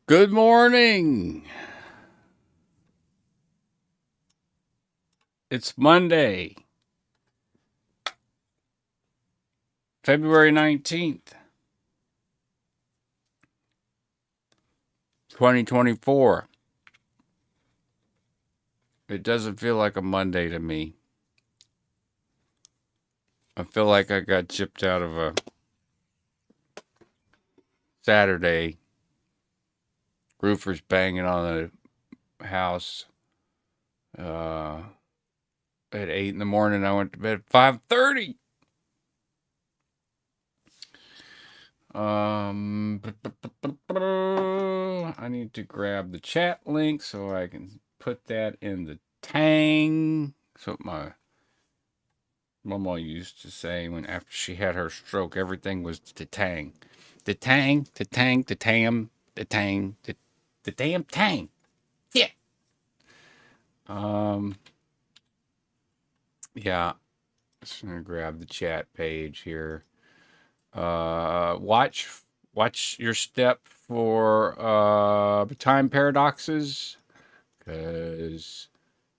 Good morning. It's Monday, February 19th, 2024. It doesn't feel like a Monday to me. I feel like I got chipped out of a Saturday. Roofers banging on the house. At 8 in the morning, I went to bed at 5:30. I need to grab the chat link so I can put that in the tang. That's what my mama used to say when after she had her stroke, everything was the tang. The tang, the tang, the tam, the tang, the damn tang. Yeah. Yeah. Just gonna grab the chat page here. Watch your step for time paradoxes, because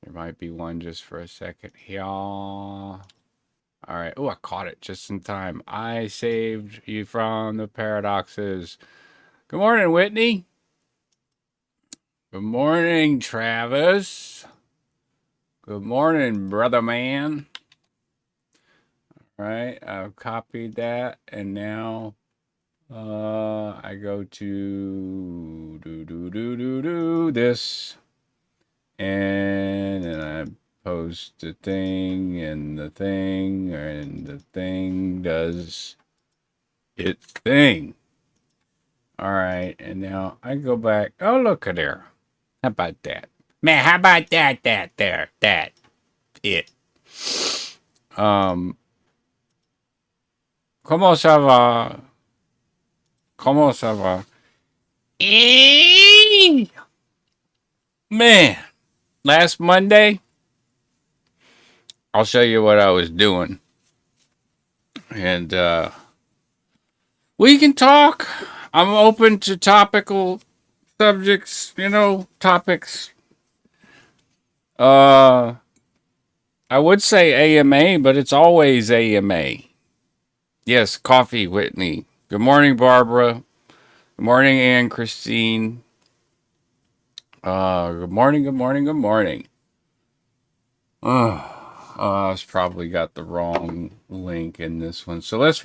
there might be one just for a second here. All right. Oh, I caught it just in time. I saved you from the paradoxes. Good morning, Whitney. Good morning, Travis. Good morning, brother man. All right, I've copied that, and now I go to do this, and then I post the thing, and the thing does its thing. All right, and now I go back. Oh, look at there. How about that? Man, how about that? That. It. ¿Cómo ça va? ¿Cómo ça va? Man, last Monday, I'll show you what I was doing. And we can talk. I'm open to topical subjects, topics. I would say AMA, but it's always AMA. Yes, coffee, Whitney. Good morning, Barbara. Good morning, Ann Christine. Good morning. I've probably got the wrong link in this one. So let's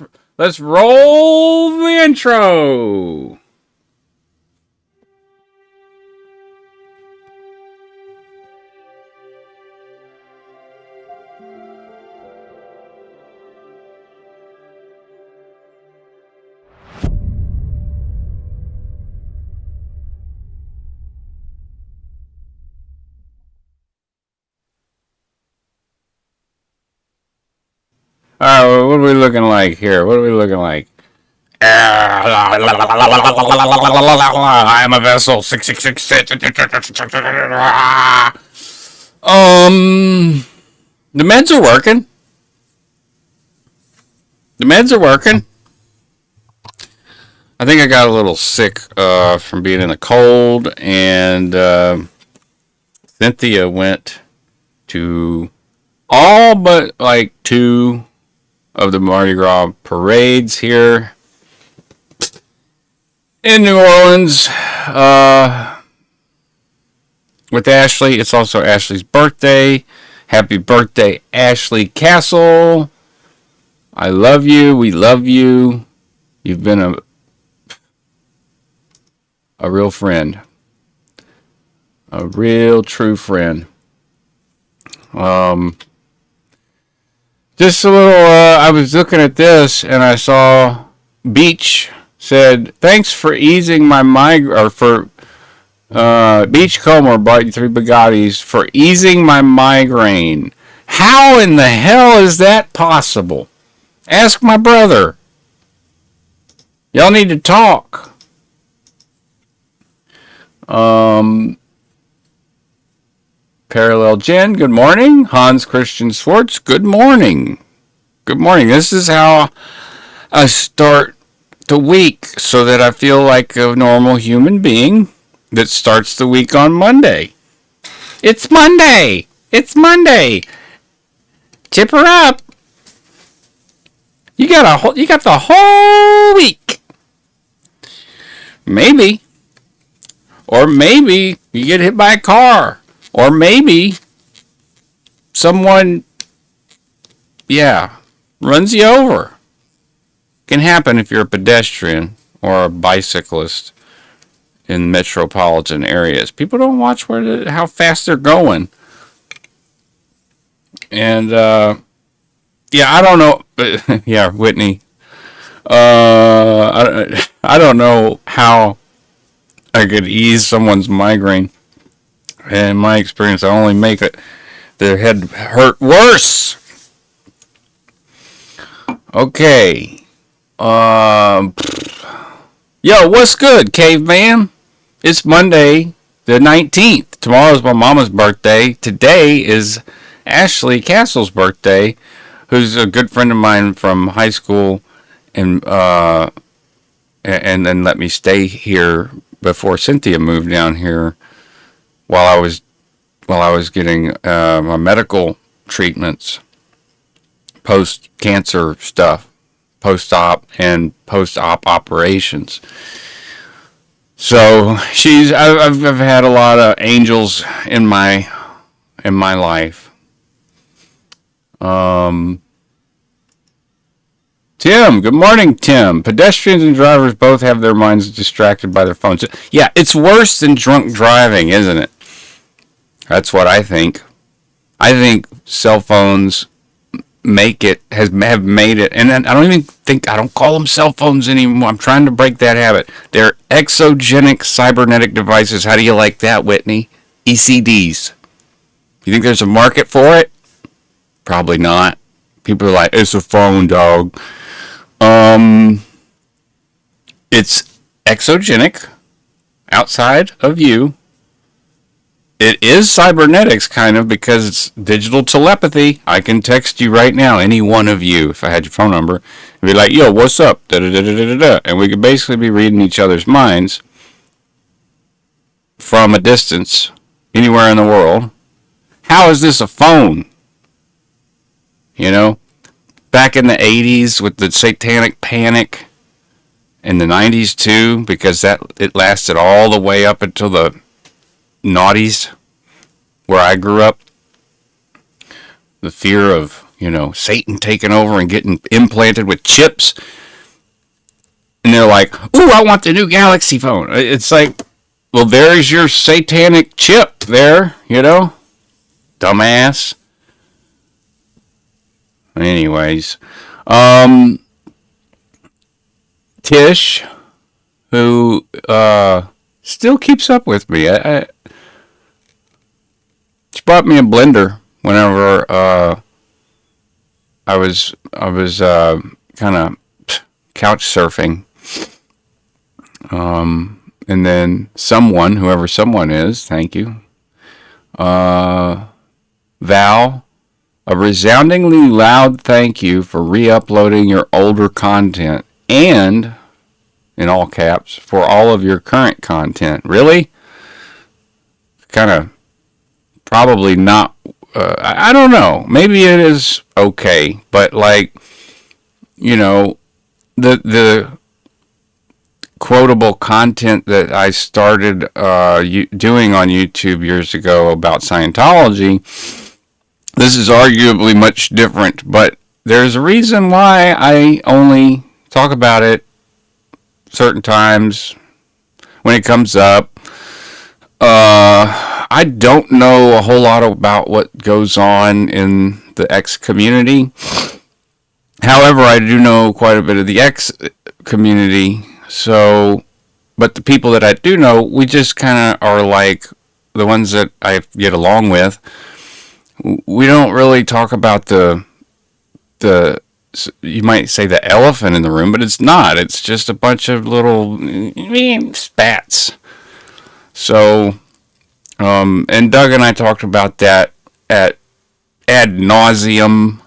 roll the intro. All right, what are we looking like here? I am a vessel. 6666. The meds are working. I think I got a little sick from being in the cold, and Cynthia went to all but like two of the Mardi Gras parades here in New Orleans with Ashley. It's also Ashley's birthday. Happy birthday, Ashley Castle. I love you. We love you. You've been a real friend. A real true friend. Just a little, I was looking at this and I saw Beach said, thanks for easing my migraine, or for Beachcomber bought you 3 Bugattis for easing my migraine. How in the hell is that possible? Ask my brother. Y'all need to talk. Parallel Jen, good morning. Hans Christian Schwartz, good morning. This is how I start the week so that I feel like a normal human being. that starts the week on Monday. It's Monday! It's Monday! Chipper up! You got the whole week. Maybe. Or maybe you get hit by a car. Or maybe someone, runs you over. Can happen if you're a pedestrian or a bicyclist in metropolitan areas. People don't watch how fast they're going. And, I don't know. Yeah, Whitney. I don't know how I could ease someone's migraine. And in my experience, I only make their head hurt worse. Okay. Yo, what's good, caveman? It's Monday the 19th. Tomorrow's my mama's birthday. Today is Ashley Castle's birthday, who's a good friend of mine from high school, and then let me stay here before Cynthia moved down here while I was getting my medical treatments, post-cancer stuff, post-op and post-op operations. So I've had a lot of angels in my life. Tim, good morning, Tim. Pedestrians and drivers both have their minds distracted by their phones. Yeah, it's worse than drunk driving, isn't it? That's what I think. I think cell phones have made it, and I don't call them cell phones anymore. I'm trying to break that habit. They're exogenic cybernetic devices. How do you like that, Whitney? ECDs. You think there's a market for it? Probably not. People are like, it's a phone, dog. It's exogenic, outside of you. It is cybernetics, kind of, because it's digital telepathy. I can text you right now, any one of you, if I had your phone number, and be like, yo, what's up? Da-da-da-da-da-da. And we could basically be reading each other's minds from a distance, anywhere in the world. How is this a phone? You know? Back in the 80s with the satanic panic, in the 90s too, because it lasted all the way up until the noughties, where I grew up. The fear of, Satan taking over and getting implanted with chips. And they're like, ooh, I want the new Galaxy phone. It's like, well, there's your satanic chip there, dumbass. Anyways, Tish, who still keeps up with me. She bought me a blender whenever I was kind of couch surfing. And then whoever someone is, thank you, Val, a resoundingly loud thank you for re-uploading your older content and, in all caps, for all of your current content. Really? Kind of probably not. I don't know. Maybe it is okay, but the quotable content that I started doing on YouTube years ago about Scientology, this is arguably much different, but there's a reason why I only talk about it certain times when it comes up. I don't know a whole lot about what goes on in the X community. However, I do know quite a bit of the X community. So, but the people that I do know, we just kind of are like the ones that I get along with. We don't really talk about the you might say the elephant in the room, but it's not. It's just a bunch of little spats. So, and Doug and I talked about that at ad nauseum,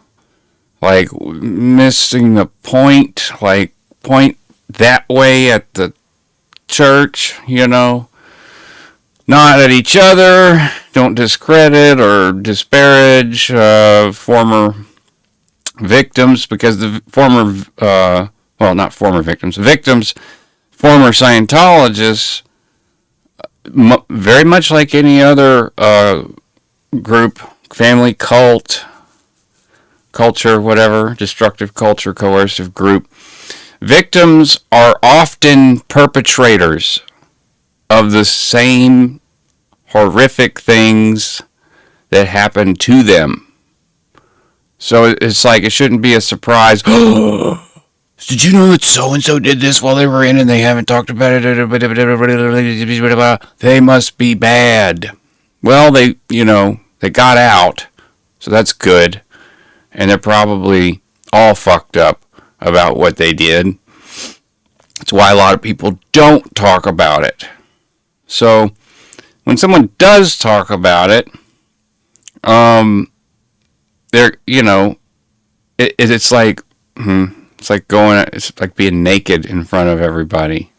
like missing the point, like point that way at the church, not at each other. Don't discredit or disparage former victims, because the not former victims, former Scientologists, very much like any other group, family, cult, culture, whatever, destructive culture, coercive group, victims are often perpetrators of the same horrific things that happen to them. So it's like, it shouldn't be a surprise. Did you know that so-and-so did this while they were in and they haven't talked about it? They must be bad. Well, they got out, so that's good. And they're probably all fucked up about what they did. That's why a lot of people don't talk about it. So when someone does talk about it, it's like, it's like being naked in front of everybody.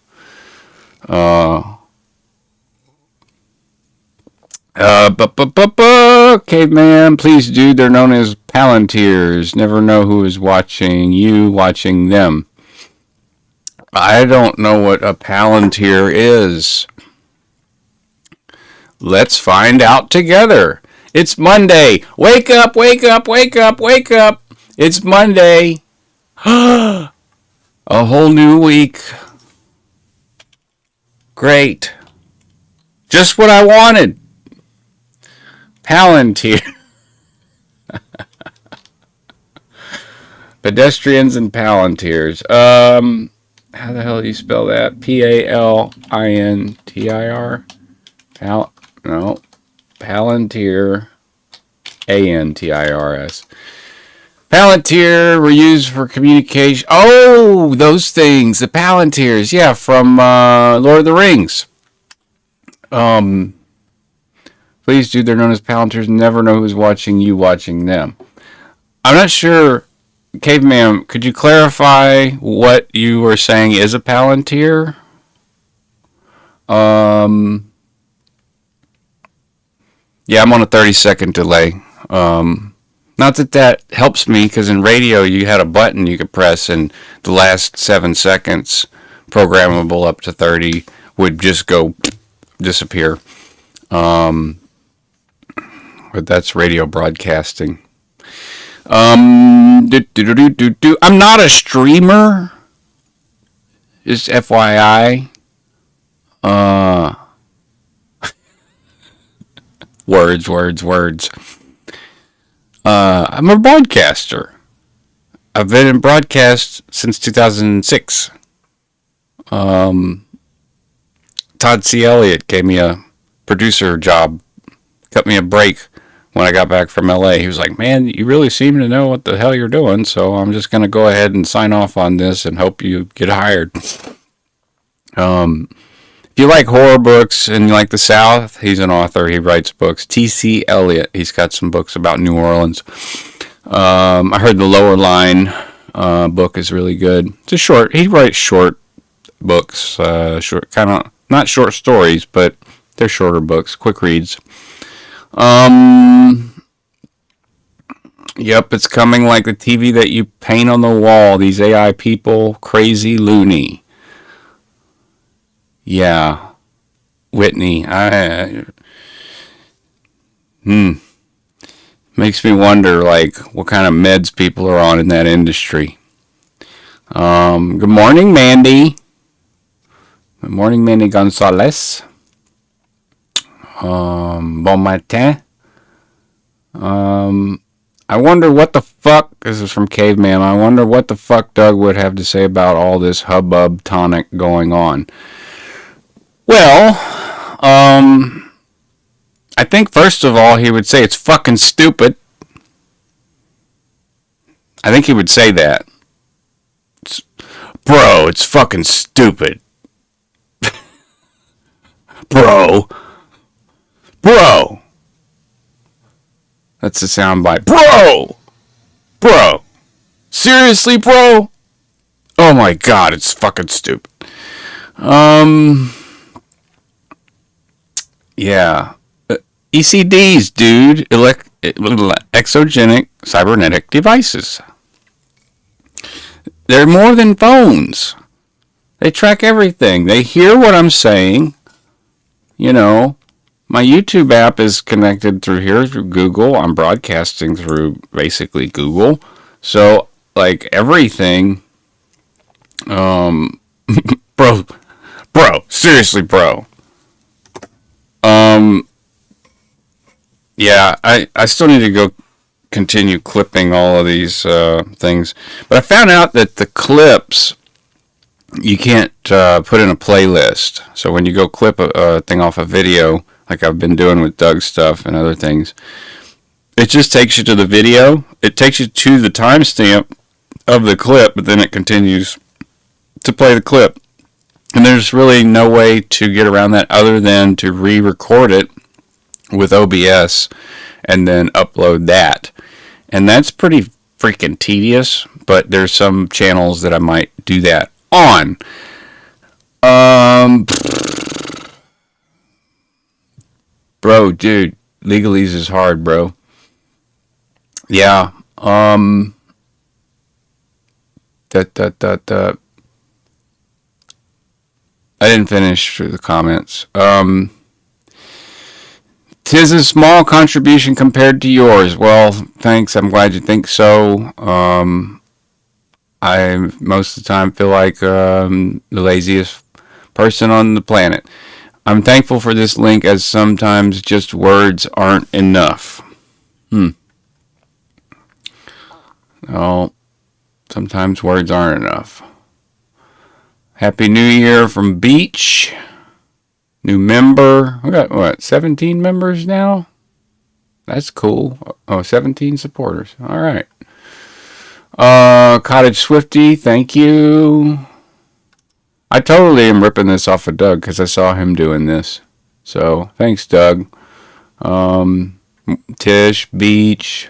Caveman, please, dude, they're known as Palantirs. Never know who is watching you, watching them. I don't know what a Palantir is. Let's find out together. It's Monday. Wake up, wake up, wake up, wake up. It's Monday. A whole new week. Great. Just what I wanted. Palantir. Pedestrians and Palantirs. How the hell do you spell that? Palintir. Palantir. Antirs. Palantir were used for communication. Oh, those things. The Palantirs. Yeah, from Lord of the Rings. Please, dude, they're known as Palantirs. Never know who's watching you, watching them. I'm not sure. Caveman, could you clarify what you were saying is a Palantir? Yeah, I'm on a 30-second delay. Not that helps me, because in radio you had a button you could press, and the last 7 seconds, programmable up to 30, would just go disappear. But that's radio broadcasting. I'm not a streamer. Just FYI. Words. I'm a broadcaster. I've been in broadcast since 2006. Todd C. Elliott gave me a producer job, cut me a break when I got back from LA. He was like, man, you really seem to know what the hell you're doing, so I'm just going to go ahead and sign off on this and hope you get hired. If you like horror books and you like the South, he's an author. He writes books. T.C. Eliot, he's got some books about New Orleans. I heard the Lower Line book is really good. It's a short. He writes short books, short, kind of not short stories, but they're shorter books, quick reads. Yep, it's coming like the TV that you paint on the wall. These AI people, crazy loony. Yeah, Whitney. Makes me wonder, like, what kind of meds people are on in that industry. Good morning, Mandy. Good morning, Mandy Gonzalez. Bon matin. I wonder what the fuck, this is from Caveman, I wonder what the fuck Doug would have to say about all this hubbub tonic going on. Well, I think first of all he would say it's fucking stupid. I think he would say that. Bro, it's fucking stupid. Bro. That's the soundbite. Bro. Seriously, bro? Oh my god, it's fucking stupid. Yeah. ECDs, dude. Exogenic cybernetic devices. They're more than phones. They track everything. They hear what I'm saying. You know, my YouTube app is connected through here through Google. I'm broadcasting through basically Google. So, like, everything. Bro, seriously, bro. Yeah, I still need to go continue clipping all of these things. But I found out that the clips you can't put in a playlist. So when you go clip a thing off a video, like I've been doing with Doug's stuff and other things, it just takes you to the video. It takes you to the timestamp of the clip, but then it continues to play the clip. And there's really no way to get around that other than to re-record it with OBS and then upload that. And that's pretty freaking tedious, but there's some channels that I might do that on. Bro, dude, legalese is hard, bro. Yeah. I didn't finish through the comments. Tis a small contribution compared to yours. Well, thanks. I'm glad you think so. I most of the time feel like the laziest person on the planet. I'm thankful for this link as sometimes just words aren't enough. Oh, sometimes words aren't enough. Happy New Year from Beach. New member. We got, what, 17 members now? That's cool. Oh, 17 supporters. All right. Cottage Swifty, thank you. I totally am ripping this off of Doug because I saw him doing this. So, thanks, Doug. Tish, Beach.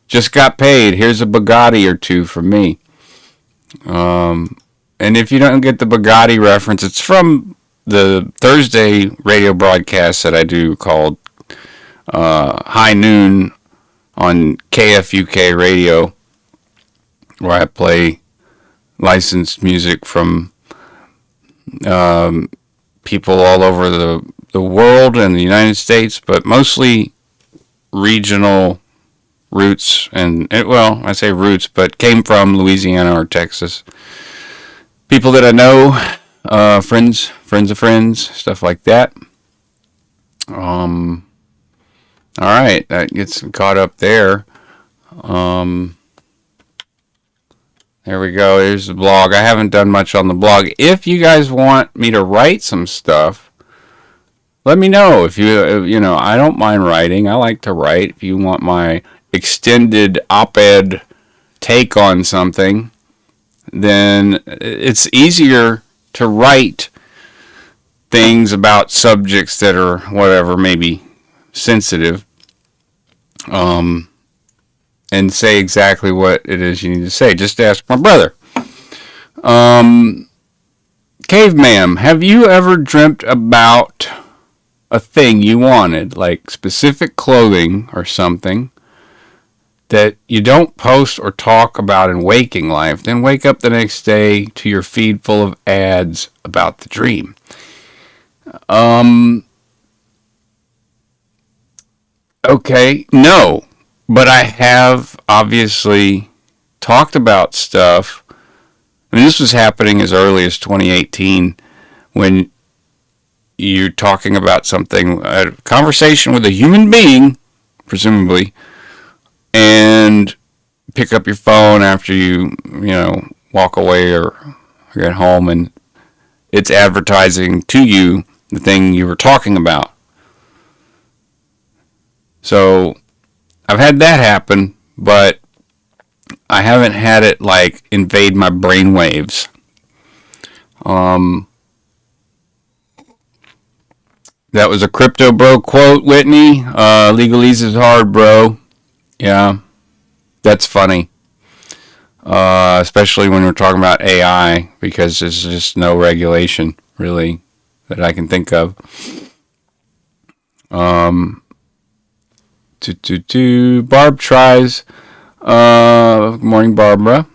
Just got paid. Here's a Bugatti or two from me. And if you don't get the Bugatti reference, it's from the Thursday radio broadcast that I do called High Noon on KFUK radio, where I play licensed music from people all over the world and the United States, but mostly regional roots. And well, I say roots, but came from Louisiana or Texas. People that I know, friends of friends, stuff like that. All right, that gets caught up there. There we go. Here's the blog. I haven't done much on the blog. If you guys want me to write some stuff, let me know. If you know, I don't mind writing. I like to write. If you want my extended op-ed take on something, then it's easier to write things about subjects that are whatever, maybe sensitive, and say exactly what it is you need to say. Just ask my brother. Caveman, have you ever dreamt about a thing you wanted, like specific clothing or something, that you don't post or talk about in waking life, then wake up the next day to your feed full of ads about the dream? Okay, no. But I have obviously talked about stuff. I mean, this was happening as early as 2018 when you're talking about something, a conversation with a human being, presumably, and pick up your phone after you walk away or get home, and it's advertising to you the thing you were talking about. So I've had that happen, but I haven't had it like invade my brainwaves. That was a Crypto Bro quote, Whitney. Legalese is hard, bro. Yeah, that's funny. Especially when we're talking about AI, because there's just no regulation, really. that I can think of. Barb tries. Good morning, Barbara.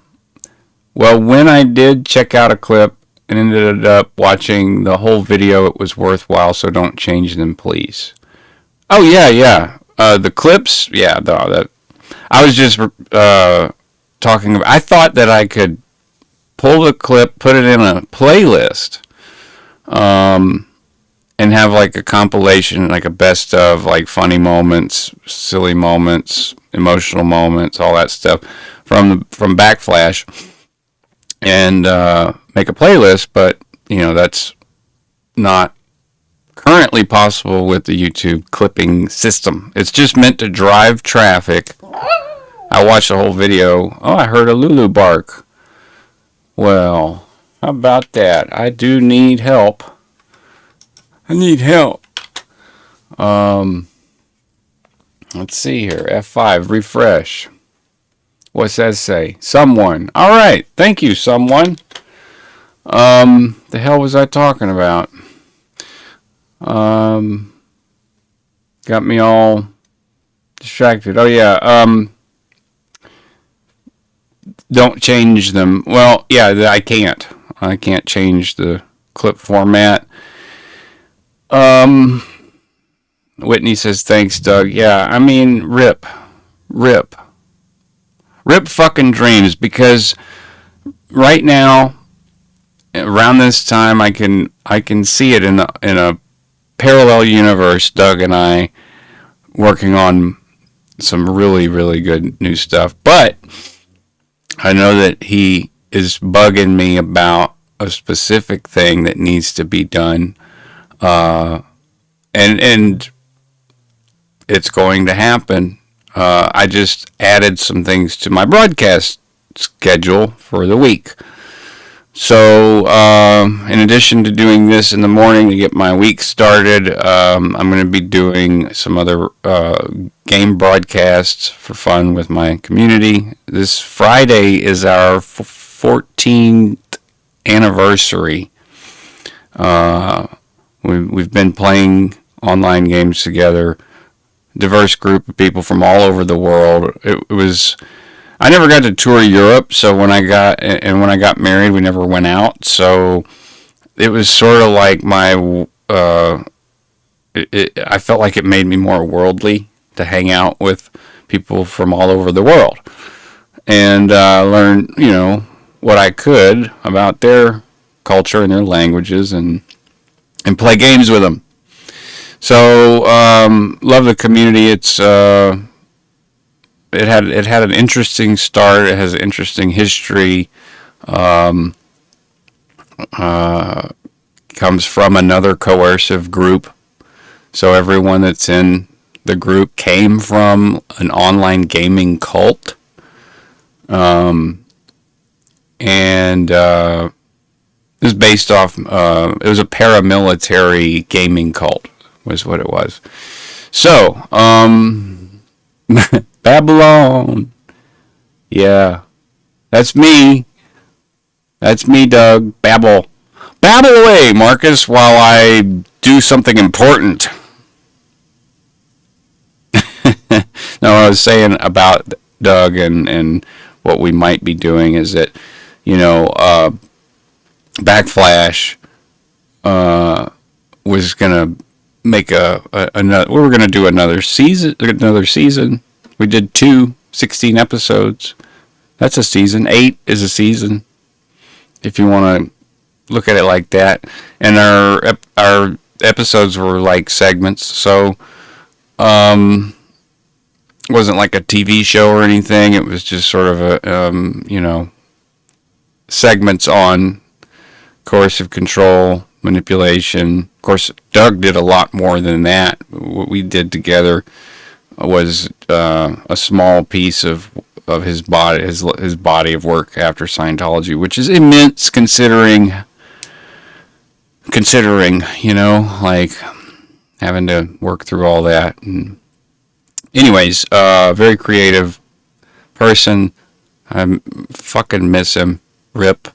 Well, when I did check out a clip and ended up watching the whole video, it was worthwhile, so don't change them, please. Oh, yeah. The clips, yeah, that I was just talking about. I thought that I could pull the clip, put it in a playlist, and have like a compilation, like a best of, like funny moments, silly moments, emotional moments, all that stuff from Backflash, and make a playlist. But that's not currently possible with the YouTube clipping system. It's just meant to drive traffic. I watched the whole video. Oh, I heard a Lulu bark. Well, how about that? I do need help. Let's see here. F5, refresh. What's that say? Someone. All right. Thank you, someone. The hell was I talking about? Got me all distracted. Oh, yeah. Don't change them. Well, yeah, I can't. I can't change the clip format. Whitney says, thanks, Doug. Yeah, I mean, rip fucking dreams, because right now, around this time, I can see it in a parallel universe. Doug and I working on some really, really good new stuff, but I know that he is bugging me about a specific thing that needs to be done, and it's going to happen. I just added some things to my broadcast schedule for the week. So, in addition to doing this in the morning to get my week started, I'm going to be doing some other game broadcasts for fun with my community. This Friday is our 14th anniversary. We've been playing online games together. Diverse group of people from all over the world. It was. I never got to tour Europe, so when I got married, we never went out. So it was sort of like my. I felt like it made me more worldly to hang out with people from all over the world and learn, what I could about their culture and their languages and play games with them. So love the community. It's it had an interesting start. It has an interesting history. Comes from another coercive group. So everyone that's in the group came from an online gaming cult. And it was based off. It was a paramilitary gaming cult, was what it was. So, Babylon. Yeah. That's me. That's me, Doug. Babble. Babble away, Marcus, while I do something important. No, what I was saying about Doug and what we might be doing is that, Backflash was going to make another. We were going to do another season. We did 16 episodes. That's a season. 8 is a season, if you want to look at it like that. And our episodes were like segments, so it wasn't like a TV show or anything. It was just sort of a segments on coercive control, manipulation. Of course, Doug did a lot more than that. What we did together was a small piece of his body, his body of work after Scientology, which is immense considering, like having to work through all that. And anyways, very creative person. I fucking miss him. Rip.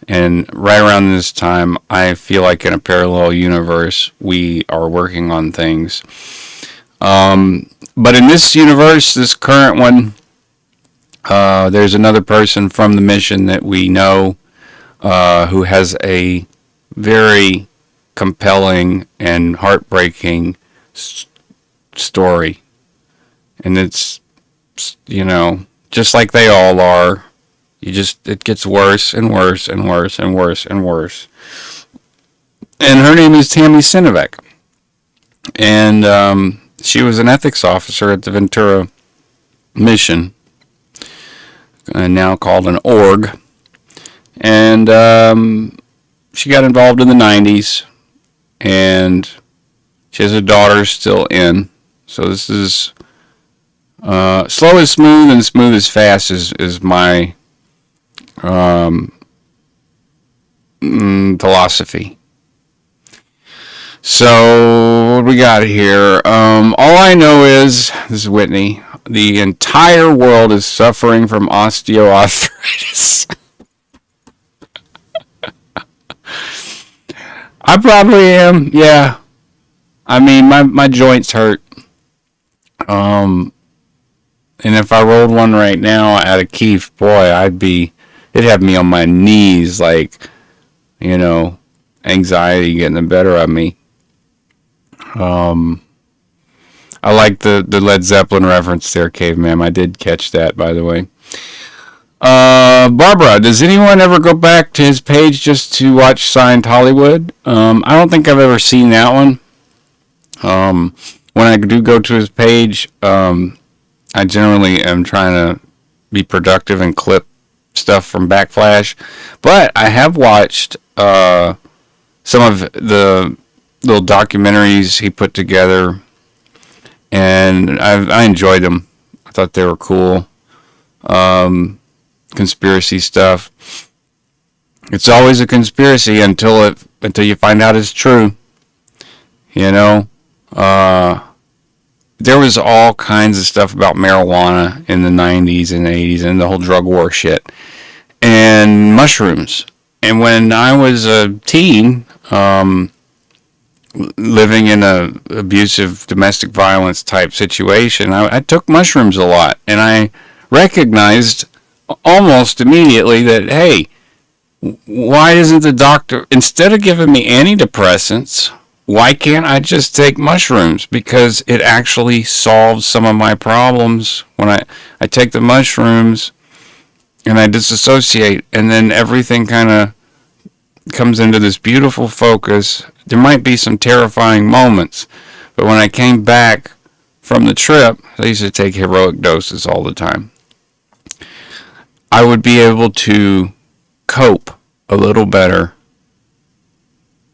And right around this time, I feel like in a parallel universe, we are working on things. But in this universe, this current one, there's another person from the mission that we know who has a very compelling and heartbreaking story. And it's, just like they all are. It gets worse and worse and worse and worse and worse. And her name is Tammy Sinovac. And she was an ethics officer at the Ventura mission, now called an org. And she got involved in the 90s, and she has a daughter still in. So this is slow is smooth and smooth is fast is my philosophy. So what we got here? All I know is, this is Whitney, the entire world is suffering from osteoarthritis. I probably am, yeah. I mean, my joints hurt. And if I rolled one right now out of Keith, boy, it'd have me on my knees, like, anxiety getting the better of me. I like the Led Zeppelin reference there, Caveman. I did catch that, by the way. Barbara, does anyone ever go back to his page just to watch Signed Hollywood? I don't think I've ever seen that one. When I do go to his page, I generally am trying to be productive and clip stuff from Backflash. But I have watched some of the little documentaries he put together, and I enjoyed them. I thought they were cool. Conspiracy stuff. It's always a conspiracy until you find out it's true. There was all kinds of stuff about marijuana in the 90s and 80s and the whole drug war shit. And mushrooms. And when I was a teen, living in a abusive domestic violence type situation, I took mushrooms a lot. And I recognized almost immediately that, hey, why isn't the doctor, instead of giving me antidepressants, why can't I just take mushrooms? Because it actually solves some of my problems. When I take the mushrooms and I disassociate, and then everything kind of comes into this beautiful focus. There might be some terrifying moments, but when I came back from the trip, I used to take heroic doses all the time. I would be able to cope a little better.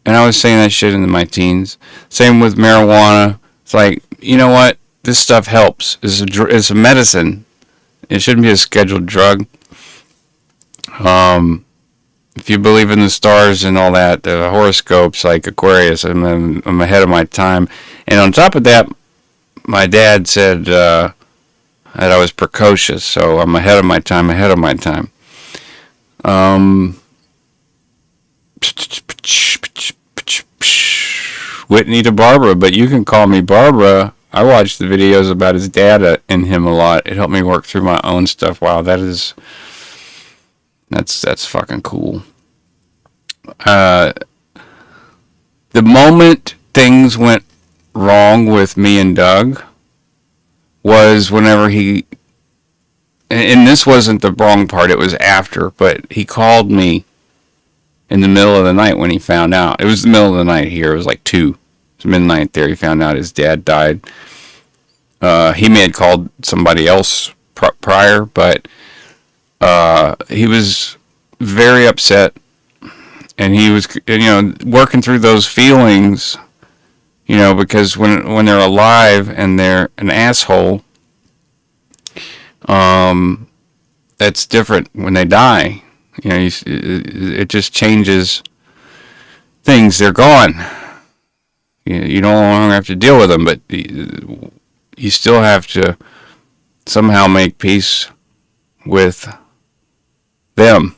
And I was saying that shit in my teens. Same with marijuana. It's like, you know what? This stuff helps. It's a medicine. It shouldn't be a scheduled drug. If you believe in the stars and all that, the horoscopes, like Aquarius, I'm ahead of my time. And on top of that, my dad said that I was precocious, so I'm ahead of my time. Whitney to Barbara, but you can call me Barbara. I watched the videos about his dad and him a lot. It helped me work through my own stuff. Wow, that's fucking cool. The moment things went wrong with me and Doug was whenever and this wasn't the wrong part, it was after, but he called me in the middle of the night when he found out. It was the middle of the night here. It was like 2. It was midnight there. He found out his dad died. He may have called somebody else prior, but he was very upset, and he was, working through those feelings, because when they're alive and they're an asshole, that's different when they die. It just changes things. They're gone. You no longer have to deal with them, but you still have to somehow make peace with them.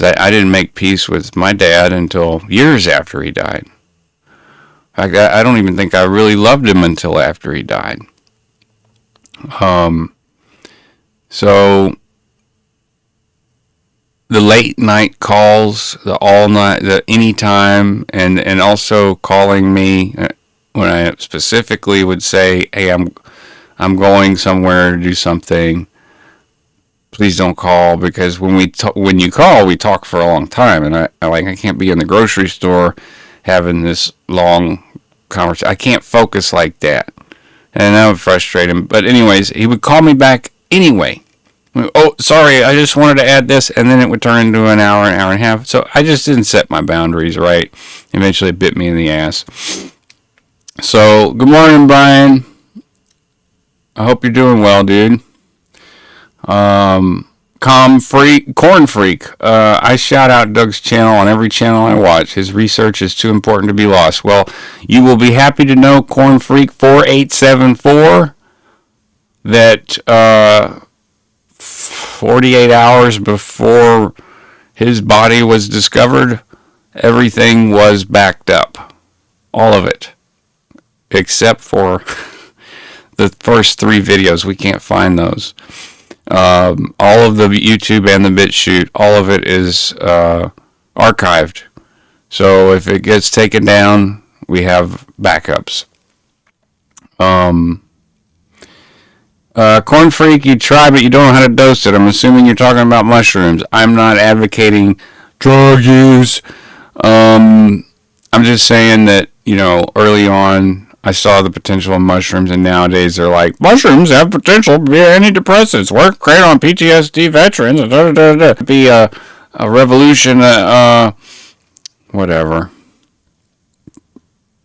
I didn't make peace with my dad until years after he died. I don't even think I really loved him until after he died. So the late night calls, the all night, the anytime, and also calling me when I specifically would say, "Hey, I'm going somewhere to do something. Please don't call," because when you call, we talk for a long time, and I can't be in the grocery store having this long conversation. I can't focus like that, and that would frustrate him. But anyways, he would call me back anyway. Oh, sorry, I just wanted to add this, and then it would turn into an hour and a half. So I just didn't set my boundaries right. Eventually, it bit me in the ass. So, good morning, Brian. I hope you're doing well, dude. Corn Freak. I shout out Doug's channel on every channel I watch. His research is too important to be lost. Well, you will be happy to know, Corn Freak 4874, that 48 hours before his body was discovered, everything was backed up. All of it. Except for the first 3 videos. We can't find those. All of the YouTube and the BitChute, all of it is archived. So if it gets taken down, we have backups. Corn Freak, you try, but you don't know how to dose it. I'm assuming you're talking about mushrooms. I'm not advocating drug use. I'm just saying that, early on, I saw the potential of mushrooms, and nowadays they're like, mushrooms have potential to be antidepressants. Work great on PTSD veterans. Be a revolution, whatever.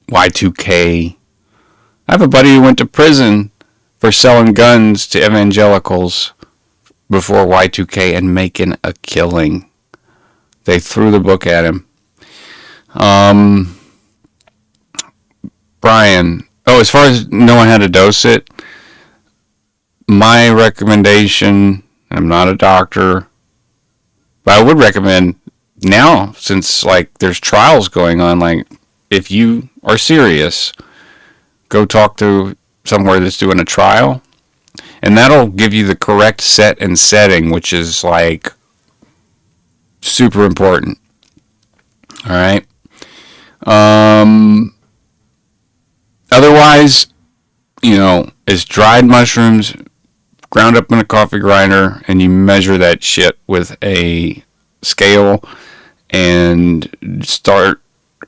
Y2K. I have a buddy who went to prison for selling guns to evangelicals before Y2K and making a killing. They threw the book at him. Brian, as far as knowing how to dose it, my recommendation, I'm not a doctor, but I would recommend now, since there's trials going on, if you are serious, go talk to somewhere that's doing a trial, and that'll give you the correct set and setting, which is super important. All right. Otherwise, it's dried mushrooms ground up in a coffee grinder, and you measure that shit with a scale and start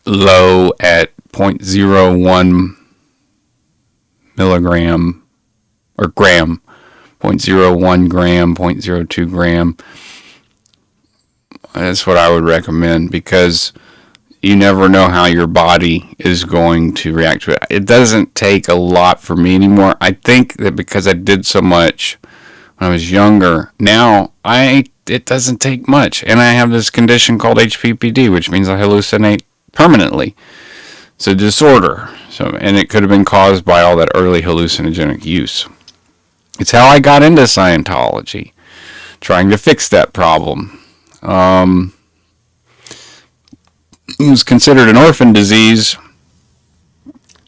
low at 0.01 milligram or gram, 0.01 gram, 0.02 gram. That's what I would recommend, because you never know how your body is going to react to it. It doesn't take a lot for me anymore. I think that because I did so much when I was younger, now it doesn't take much. And I have this condition called HPPD, which means I hallucinate permanently. It's a disorder. And it could have been caused by all that early hallucinogenic use. It's how I got into Scientology, trying to fix that problem. It was considered an orphan disease,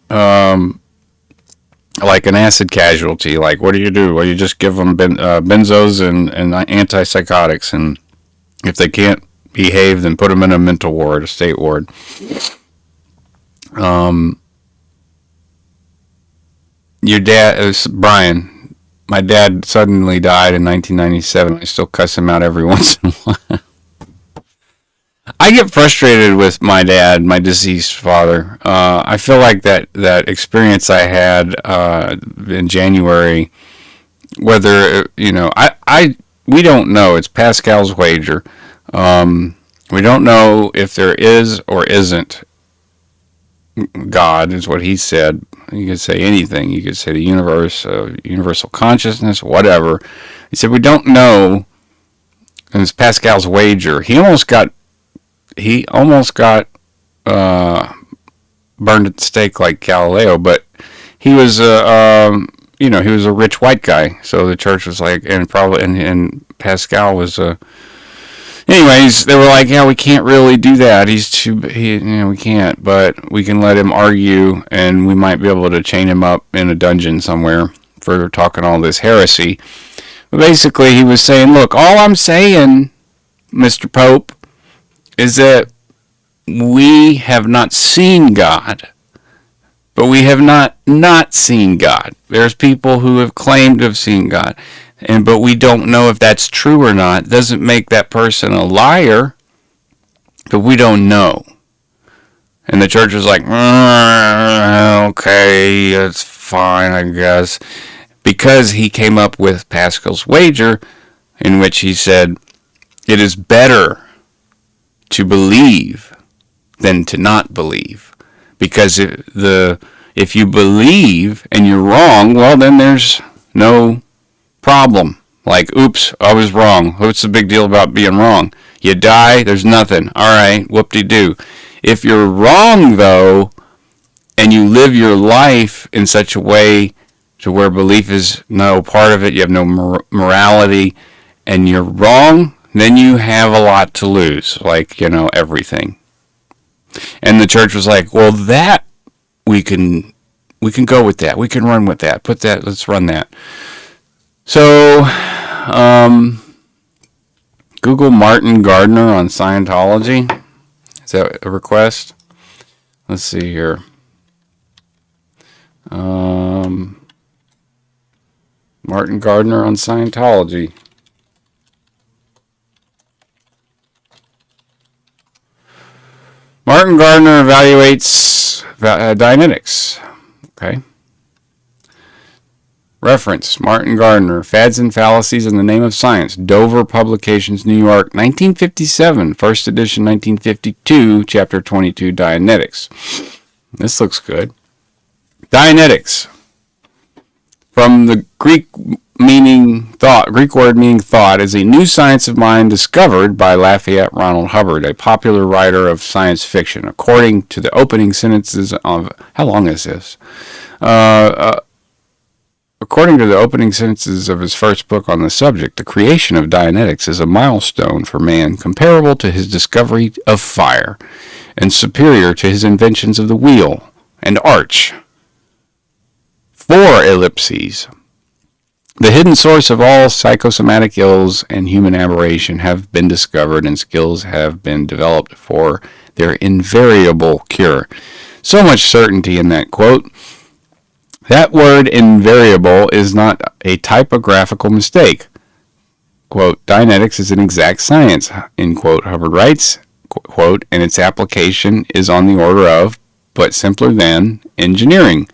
like an acid casualty. What do? Well, you just give them benzos and antipsychotics, and if they can't behave, then put them in a mental ward, a state ward. Your dad, Brian, my dad suddenly died in 1997. I still cuss him out every once in a while. I get frustrated with my dad, my deceased father. I feel like that experience I had in January, whether, we don't know. It's Pascal's wager. We don't know if there is or isn't God, is what he said. You could say anything. You could say the universe, universal consciousness, whatever. He said we don't know. And it's Pascal's wager. He almost got burned at the stake like Galileo, but he was he was a rich white guy. So the church was and Pascal was Anyways, they were like, yeah, we can't really do that. We can't, but we can let him argue, and we might be able to chain him up in a dungeon somewhere for talking all this heresy. But basically, he was saying, look, all I'm saying, Mr. Pope, is that we have not seen God, but we have not seen God. There's people who have claimed to have seen God, but we don't know if that's true or not. It doesn't make that person a liar, but we don't know. And the church was like, okay, it's fine, I guess. Because he came up with Pascal's wager, in which he said, it is better to believe than to not believe. Because if you believe and you're wrong, well, then there's no problem. Like, oops, I was wrong. What's the big deal about being wrong? You die, there's nothing. All right, whoop-de-doo. If you're wrong, though, and you live your life in such a way to where belief is no part of it, you have no morality, and you're wrong, then you have a lot to lose, like, everything. And the church was like, well, that we can go with that. We can run with that. Let's run that. So, Google Martin Gardner on Scientology. Is that a request? Let's see here. Martin Gardner on Scientology. Martin Gardner evaluates Dianetics. Okay. Reference, Martin Gardner, Fads and Fallacies in the Name of Science, Dover Publications, New York, 1957, first edition, 1952, chapter 22, Dianetics. This looks good. Dianetics, from the Greek word meaning thought, is a new science of mind discovered by Lafayette Ronald Hubbard, a popular writer of science fiction. According to the opening sentences of, how long is this? According to the opening sentences of his first book on the subject, the creation of Dianetics is a milestone for man comparable to his discovery of fire and superior to his inventions of the wheel and arch. 4 ellipses. The hidden source of all psychosomatic ills and human aberration have been discovered, and skills have been developed for their invariable cure. So much certainty in that quote. That word invariable is not a typographical mistake. Quote, Dianetics is an exact science, end quote, Hubbard writes, quote, and its application is on the order of, but simpler than, engineering.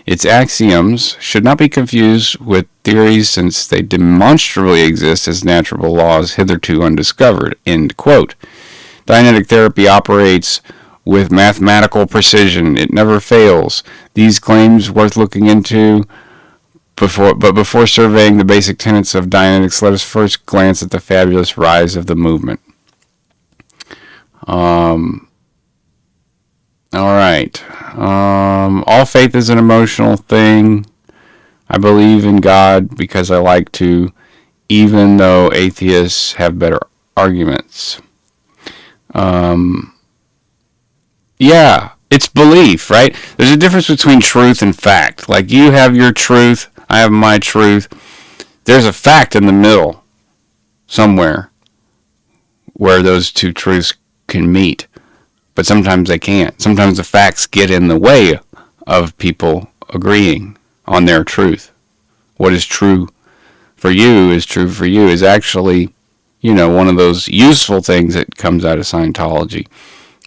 Its axioms should not be confused with theories, since they demonstrably exist as natural laws hitherto undiscovered, end quote. Dianetic therapy operates with mathematical precision. It never fails. These claims worth looking into. Before surveying the basic tenets of Dianetics, let us first glance at the fabulous rise of the movement. All right. All faith is an emotional thing. I believe in God because I like to, even though atheists have better arguments. Yeah, it's belief, right? There's a difference between truth and fact. Like, you have your truth, I have my truth. There's a fact in the middle somewhere where those two truths can meet. But sometimes they can't. Sometimes the facts get in the way of people agreeing on their truth. What is true for you is true for you is actually, one of those useful things that comes out of Scientology.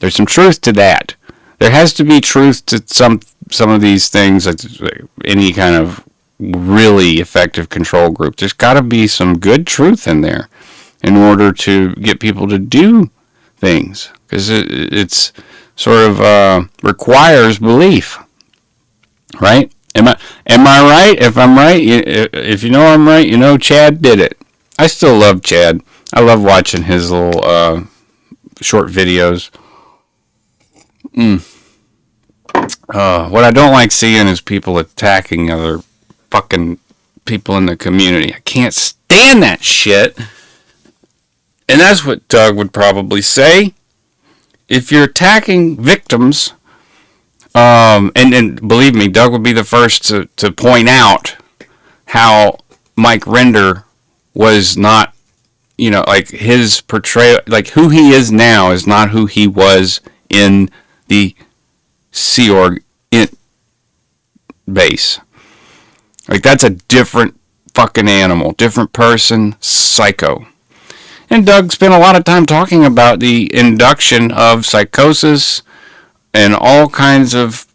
There's some truth to that. There has to be truth to some of these things, like any kind of really effective control group. There's got to be some good truth in there in order to get people to do things, because it's sort of requires belief, right? Am I right? If I'm right, if I'm right, Chad did it. I still love Chad. I love watching his little short videos. What I don't like seeing is people attacking other fucking people in the community. I can't stand that shit. And that's what Doug would probably say. If you're attacking victims, and believe me, Doug would be the first to point out how Mike Render was not, like his portrayal, like who he is now is not who he was in the Sea Org base. Like, that's a different fucking animal, different person, psycho. And Doug spent a lot of time talking about the induction of psychosis and all kinds of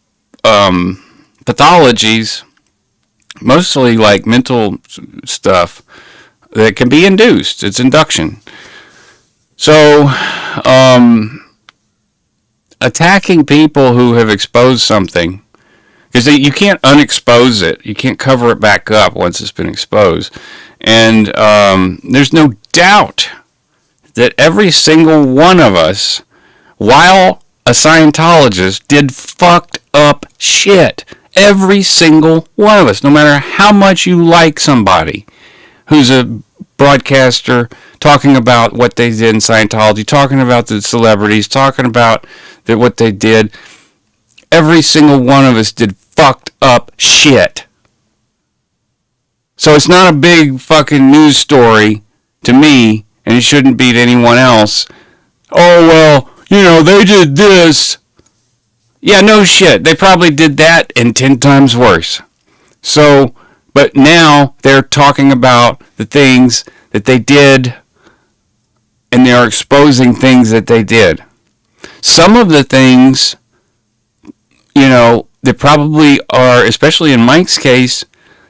pathologies, mostly like mental stuff, that can be induced. It's induction. So, attacking people who have exposed something, because you can't unexpose it. You can't cover it back up once it's been exposed. And there's no doubt that every single one of us, while a Scientologist, did fucked up shit. Every single one of us, no matter how much you like somebody who's a broadcaster, talking about what they did in Scientology, talking about the celebrities, talking about what they did. Every single one of us did fucked up shit. So it's not a big fucking news story to me, and it shouldn't be to anyone else. Oh, well, they did this. Yeah, no shit. They probably did that and 10 times worse. So, but now they're talking about the things that they did, and they're exposing things that they did. Some of the things, that probably are, especially in Mike's case,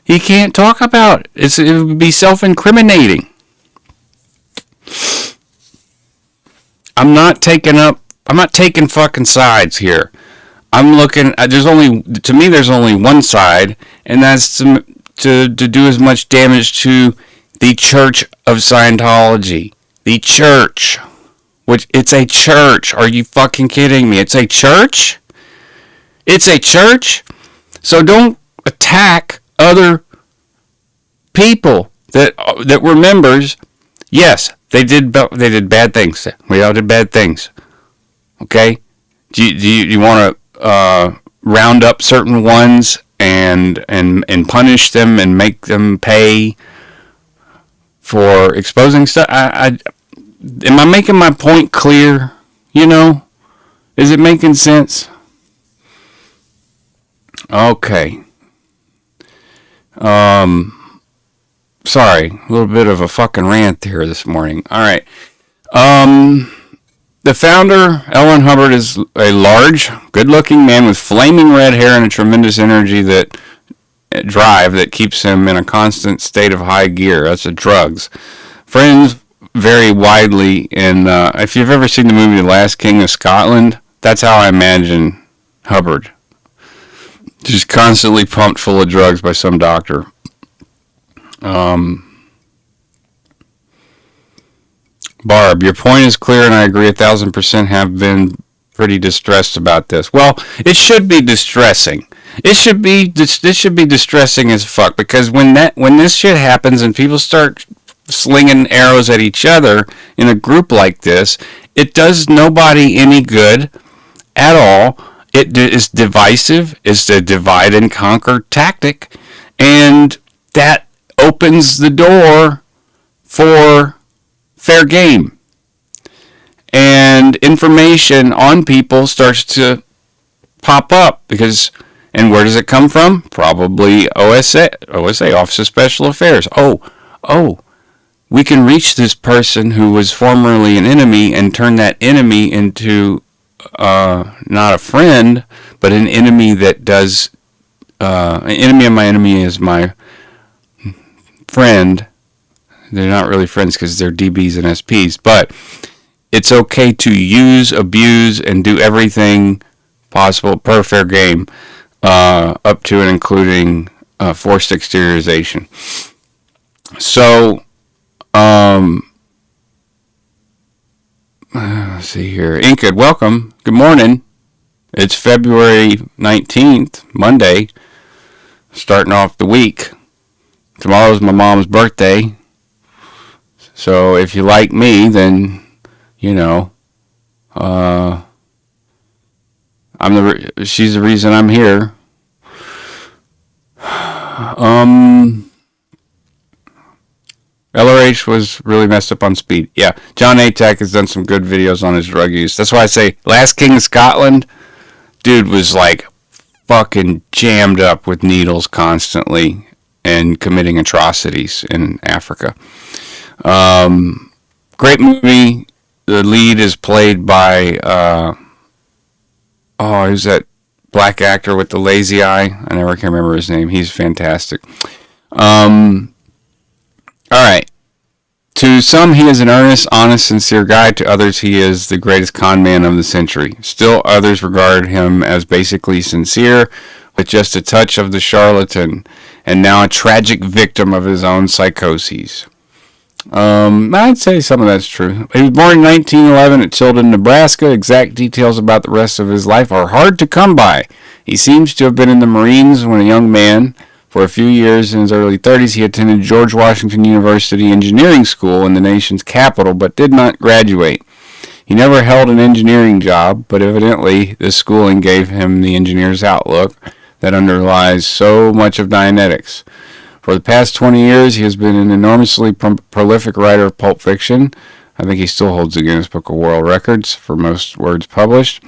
he can't talk about. It would be self-incriminating. I'm not taking fucking sides here. I'm looking, there's only one side, and that's to do as much damage to the Church of Scientology. The church. Which, it's a church. Are you fucking kidding me? It's a church? It's a church? So don't attack other people that were members. Yes, they did bad things. We all did bad things. Okay? Do you want to round up certain ones and punish them and make them pay for exposing stuff? Am I making my point clear? Is it making sense? Okay. Sorry, a little bit of a fucking rant here this morning. All right. The founder, Ellen Hubbard, is a large, good-looking man with flaming red hair and a tremendous energy drive that keeps him in a constant state of high gear. That's the drugs. Friends vary widely, and if you've ever seen the movie The Last King of Scotland, that's how I imagine Hubbard. Just constantly pumped full of drugs by some doctor. Barb, your point is clear, and I agree 1,000% have been pretty distressed about this. Well, it should be distressing. This should be distressing as fuck, because when this shit happens and people start slinging arrows at each other in a group like this, it does nobody any good at all. It is divisive. It's a divide and conquer tactic, and that opens the door for fair game. And information on people starts to pop up and where does it come from? Probably OSA, Office of Special Affairs. Oh, we can reach this person who was formerly an enemy and turn that enemy into not a friend, but an enemy that does, an enemy of my enemy is my friend. They're not really friends because they're DBs and SPs, but it's okay to use, abuse, and do everything possible per fair game, up to and including forced exteriorization. So, let's see here. Inked, welcome. Good morning. It's February 19th, Monday, starting off the week. Tomorrow's my mom's birthday. So if you like me, then, she's the reason I'm here. LRH was really messed up on speed. Yeah, John Atack has done some good videos on his drug use. That's why I say Last King of Scotland, dude was like fucking jammed up with needles constantly and committing atrocities in Africa. Great movie. The lead is played by who's that black actor with the lazy eye? I never can remember his name. He's fantastic. All right. To some, he is an earnest, honest, sincere guy. To others, he is the greatest con man of the century. Still, others regard him as basically sincere, with just a touch of the charlatan, and now a tragic victim of his own psychoses. I'd say some of that's true. He was born in 1911 at Tilden, Nebraska. Exact details about the rest of his life are hard to come by. He seems to have been in the Marines when a young man. For a few years in his early 30s, he attended George Washington University Engineering School in the nation's capital, but did not graduate. He never held an engineering job, but evidently this schooling gave him the engineer's outlook that underlies so much of Dianetics. For the past 20 years, he has been an enormously prolific writer of pulp fiction. I think he still holds the Guinness Book of World Records for most words published.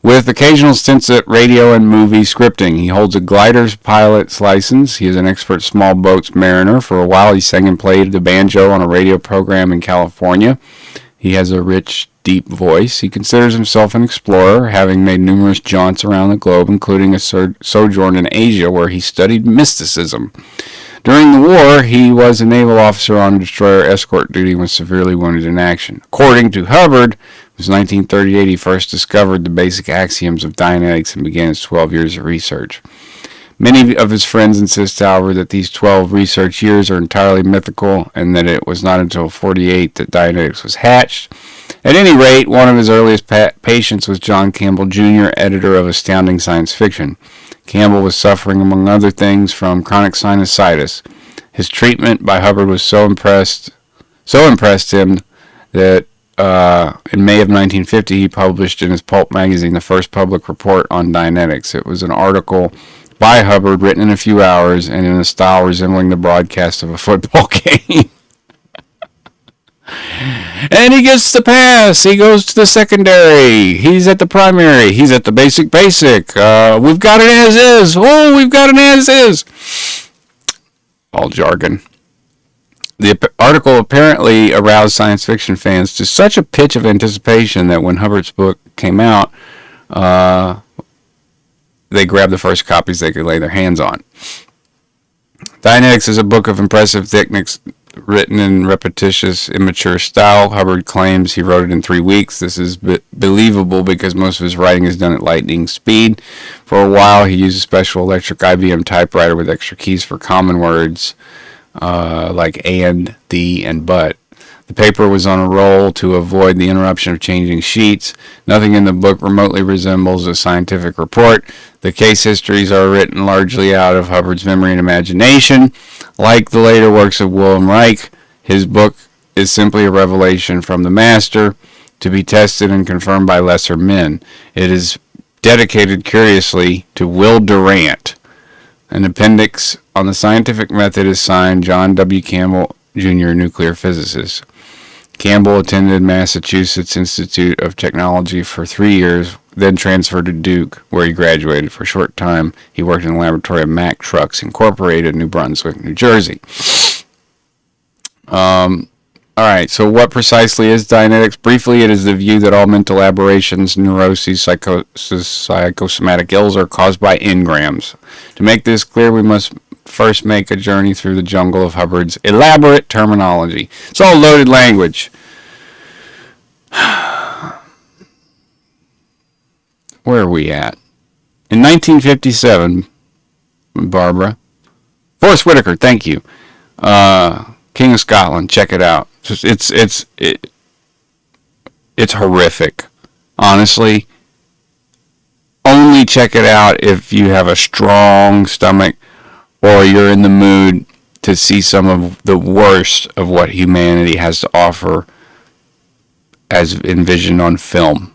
With occasional stints at radio and movie scripting, he holds a glider's pilot's license. He is an expert small boats mariner. For a while, he sang and played the banjo on a radio program in California. He has a rich, deep voice. He considers himself an explorer, having made numerous jaunts around the globe, including a sojourn in Asia, where he studied mysticism. During the war, he was a naval officer on destroyer escort duty and was severely wounded in action. According to Hubbard, it was 1938 he first discovered the basic axioms of Dianetics and began his 12 years of research. Many of his friends insist, however, that these 12 research years are entirely mythical and that it was not until 1948 that Dianetics was hatched. At any rate, one of his earliest patients was John Campbell Jr., editor of Astounding Science Fiction. Campbell was suffering, among other things, from chronic sinusitis. His treatment by Hubbard was so impressed him that in May of 1950 he published in his pulp magazine the first public report on Dianetics. It was an article by Hubbard written in a few hours and in a style resembling the broadcast of a football game. And he gets the pass. He goes to the secondary. He's at the primary. He's at the basic. We've got an as is. Oh, we've got an as is. All jargon. The article apparently aroused science fiction fans to such a pitch of anticipation that when Hubbard's book came out, they grabbed the first copies they could lay their hands on. Dianetics is a book of impressive thickness, written in repetitious, immature style. Hubbard claims he wrote it in 3 weeks. This is believable because most of his writing is done at lightning speed. For a while, he used a special electric IBM typewriter with extra keys for common words like and, the, and but. The paper was on a roll to avoid the interruption of changing sheets. Nothing in the book remotely resembles a scientific report. The case histories are written largely out of Hubbard's memory and imagination. Like the later works of Wilhelm Reich, his book is simply a revelation from the master to be tested and confirmed by lesser men. It is dedicated, curiously, to Will Durant. An appendix on the scientific method is signed John W. Campbell, Jr., nuclear physicist. Campbell attended Massachusetts Institute of Technology for 3 years, then transferred to Duke, where he graduated. For a short time, he worked in the laboratory of Mack Trucks Incorporated, New Brunswick, New Jersey. All right, so what precisely is Dianetics? Briefly, it is the view that all mental aberrations, neuroses, psychosis, psychosomatic ills are caused by engrams. To make this clear, we must first make a journey through the jungle of Hubbard's elaborate terminology. It's all loaded language. Where are we at? In 1957, Barbara. Forrest Whitaker, thank you. King of Scotland, check it out. It's horrific. Honestly, only check it out if you have a strong stomach or you're in the mood to see some of the worst of what humanity has to offer as envisioned on film.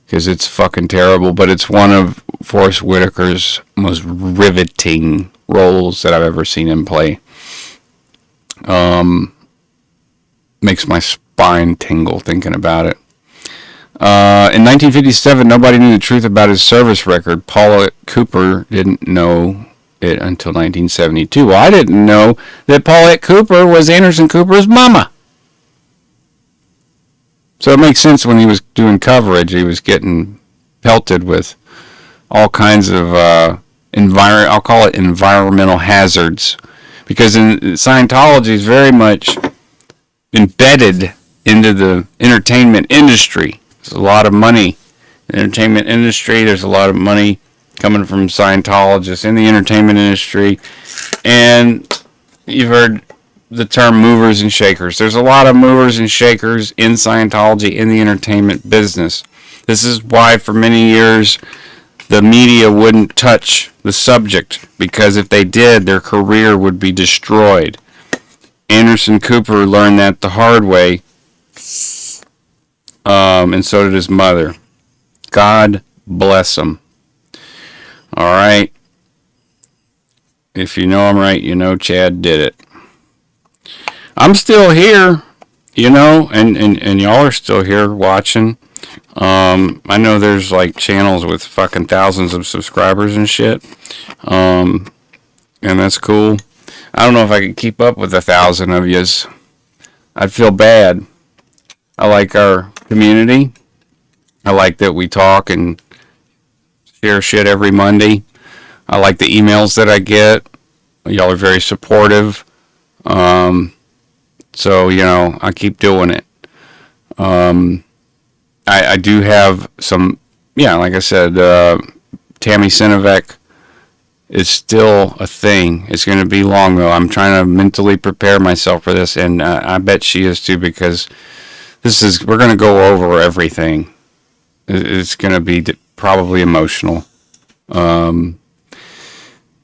Because it's fucking terrible, but it's one of Forrest Whitaker's most riveting roles that I've ever seen him play. Makes my spine tingle thinking about it. In 1957, nobody knew the truth about his service record. Paulette Cooper didn't know it until 1972. Well, I didn't know that Paulette Cooper was Anderson Cooper's mama. So it makes sense when he was doing coverage, he was getting pelted with all kinds of I'll call it environmental hazards, because Scientology is very much embedded into the entertainment industry. There's a lot of money in the entertainment industry. There's a lot of money coming from Scientologists in the entertainment industry. And you've heard the term movers and shakers. There's a lot of movers and shakers in Scientology in the entertainment business. This is why for many years the media wouldn't touch the subject, because if they did, their career would be destroyed. Anderson Cooper learned that the hard way, and so did his mother. God bless him. All right. If you know I'm right, you know Chad did it. I'm still here, and y'all are still here watching. I know there's like channels with fucking thousands of subscribers and shit. And that's cool. I don't know if I could keep up with 1,000 of yous. I'd feel bad. I like our community. I like that we talk and share shit every Monday. I like the emails that I get. Y'all are very supportive. So, I keep doing it. I do have some, like I said, Tammy Sinovac is still a thing. It's going to be long, though. I'm trying to mentally prepare myself for this, and I bet she is, too, because we're going to go over everything. It's going to be probably emotional.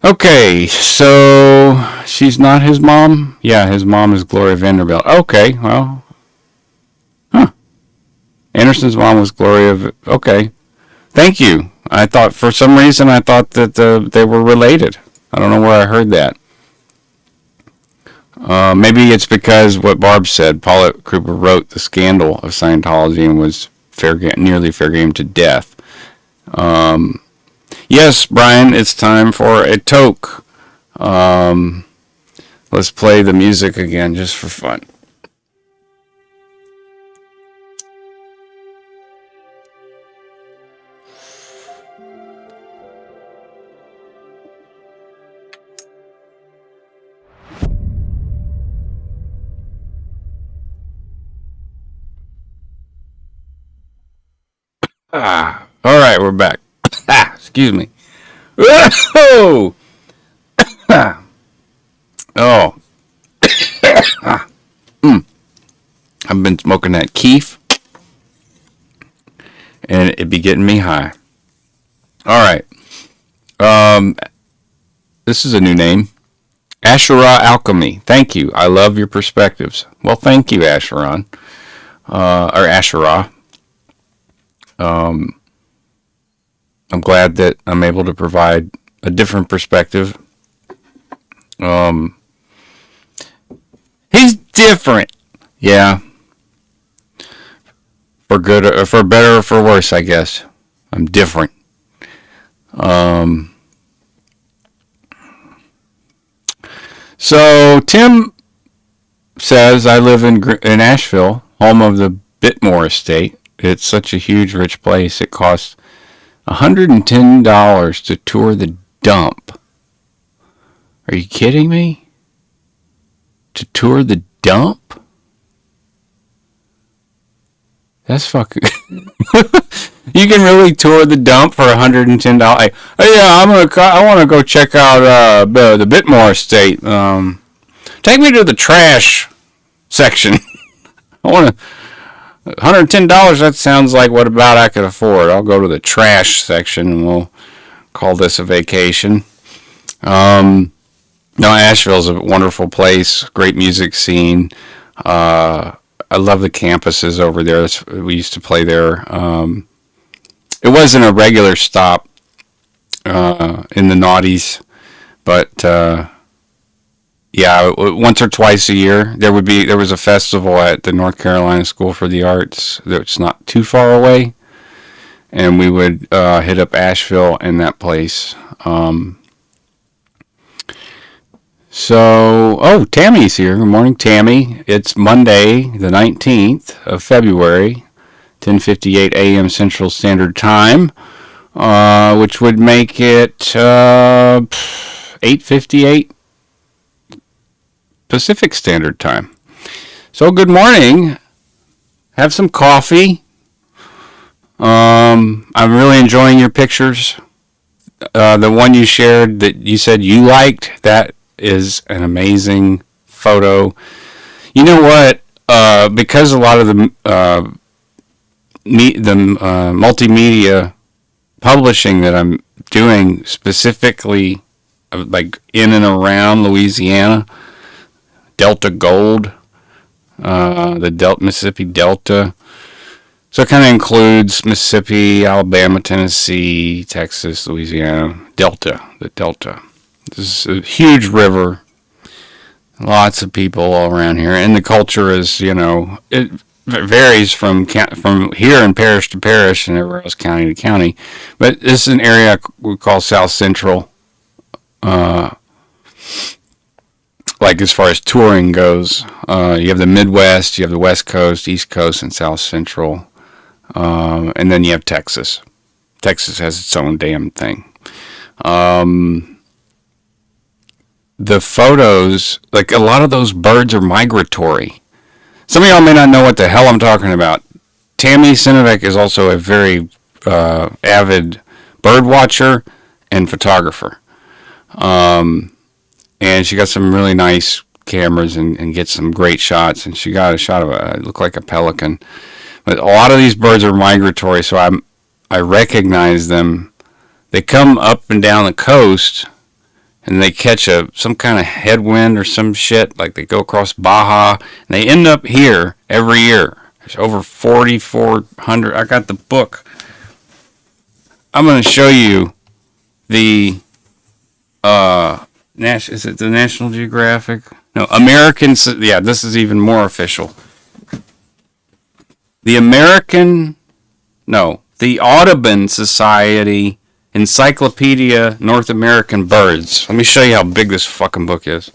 Okay, so she's not his mom? Yeah, his mom is Gloria Vanderbilt. Okay, well, Anderson's mom was Gloria. Okay, thank you. I thought, for some reason, that they were related. I don't know where I heard that. Maybe it's because what Barb said. Paulette Cooper wrote The Scandal of Scientology and was nearly fair game to death. Yes, Brian, it's time for a toke. Let's play the music again just for fun. All right, we're back. Excuse me. Oh, oh. I've been smoking that keef, and it be getting me high. All right. This is a new name. Ashura Alchemy. Thank you. I love your perspectives. Well, thank you, Asheron. Or Ashura. I'm glad that I'm able to provide a different perspective. He's different. Yeah. For good, or for better, or for worse, I guess. I'm different. So Tim says, I live in Asheville, home of the Bitmore estate. It's such a huge, rich place. It costs $110 to tour the dump. Are you kidding me? To tour the dump? That's fucking... You can really tour the dump for $110. Yeah, I want to go check out the Bitmore estate. Take me to the trash section. I want to... $110, that sounds like what about I could afford. I'll go to the trash section and we'll call this a vacation. No, Asheville's a wonderful place. Great music scene. I love the campuses over there. We used to play there. It wasn't a regular stop in the noughties, but yeah, once or twice a year there was a festival at the North Carolina School for the Arts that's not too far away, and we would hit up Asheville and that place. Tammy's here. Good morning, Tammy. It's Monday, the 19th of February, 10:58 a.m. Central Standard Time, which would make it 8:58 Pacific Standard Time. So, good morning. Have some coffee. I'm really enjoying your pictures. The one you shared that you said you liked, that is an amazing photo. You know what? Because a lot of the multimedia publishing that I'm doing, specifically like in and around Louisiana, Delta Gold, the Mississippi Delta. So it kind of includes Mississippi, Alabama, Tennessee, Texas, Louisiana, the Delta. This is a huge river. Lots of people all around here. And the culture is, it varies from here in parish to parish and everywhere else, county to county. But this is an area we call South Central. Like as far as touring goes, you have the Midwest, you have the West Coast, East Coast, and South Central. And then you have Texas. Texas has its own damn thing. The photos, like a lot of those birds are migratory. Some of y'all may not know what the hell I'm talking about. Tammy Sinovic is also a very avid bird watcher and photographer. And she got some really nice cameras and gets some great shots. And she got a shot of it looked like a pelican. But a lot of these birds are migratory, so I recognize them. They come up and down the coast, and they catch some kind of headwind or some shit, like they go across Baja, and they end up here every year. There's over 4,400. I got the book. I'm going to show you the is it the National Geographic? No, American. Yeah, this is even more official. The Audubon Society Encyclopedia North American Birds. Let me show you how big this fucking book is.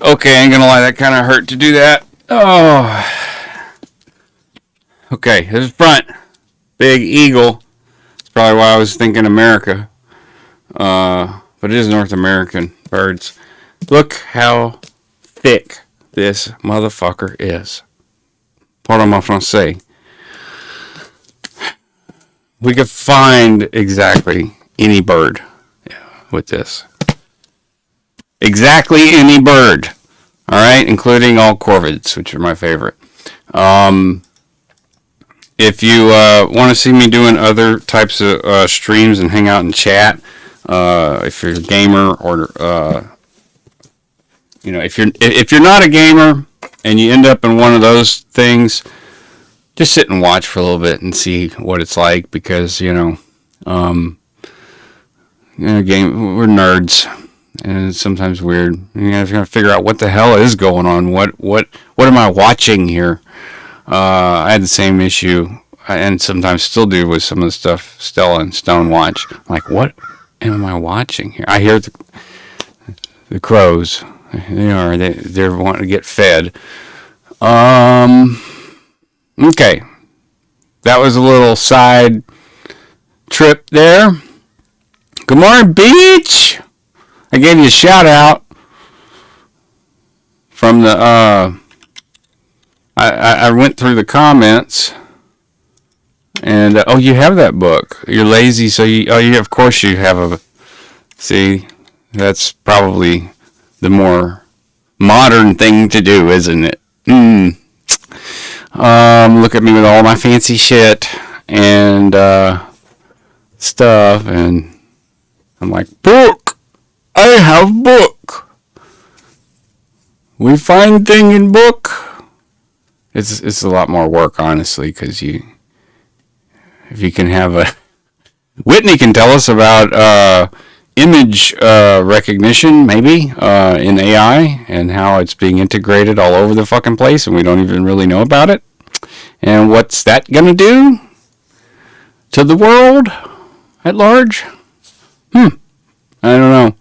Okay, I ain't gonna lie, that kind of hurt to do that. Oh. Okay, here's the front. Big eagle. That's probably why I was thinking America. But it is North American birds. Look how thick this motherfucker is. Pardon my français. We could find exactly any bird with this. Exactly any bird. Alright, including all corvids, which are my favorite. If you want to see me doing other types of streams and hang out and chat, if you're a gamer or if you're not a gamer and you end up in one of those things, just sit and watch for a little bit and see what it's like, because we're nerds and it's sometimes weird. You have to figure out what the hell is going on. What am I watching here? I had the same issue, and sometimes still do, with some of the stuff Stella and Stone watch. I'm like, what am I watching here? I hear the crows. They're wanting to get fed. Okay, that was a little side trip there. Good morning, Beach. I gave you a shout out from the. I went through the comments, and you have that book. You're lazy, so of course you have a. See, that's probably the more modern thing to do, isn't it? Look at me with all my fancy shit and stuff, and I'm like, book. I have book. We find thing in book. It's a lot more work, honestly, because if you can have a Whitney can tell us about image recognition, maybe in AI, and how it's being integrated all over the fucking place, and we don't even really know about it. And what's that gonna do to the world at large? I don't know.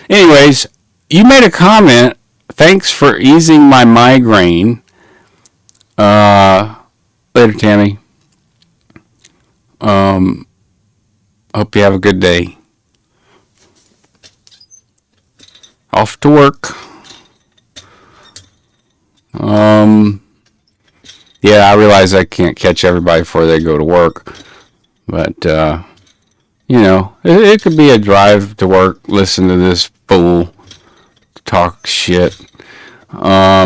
Anyways, you made a comment. Thanks for easing my migraine. Later, Tammy. Hope you have a good day. Off to work. Yeah, I realize I can't catch everybody before they go to work. But, it could be a drive to work, listen to this fool talk shit. How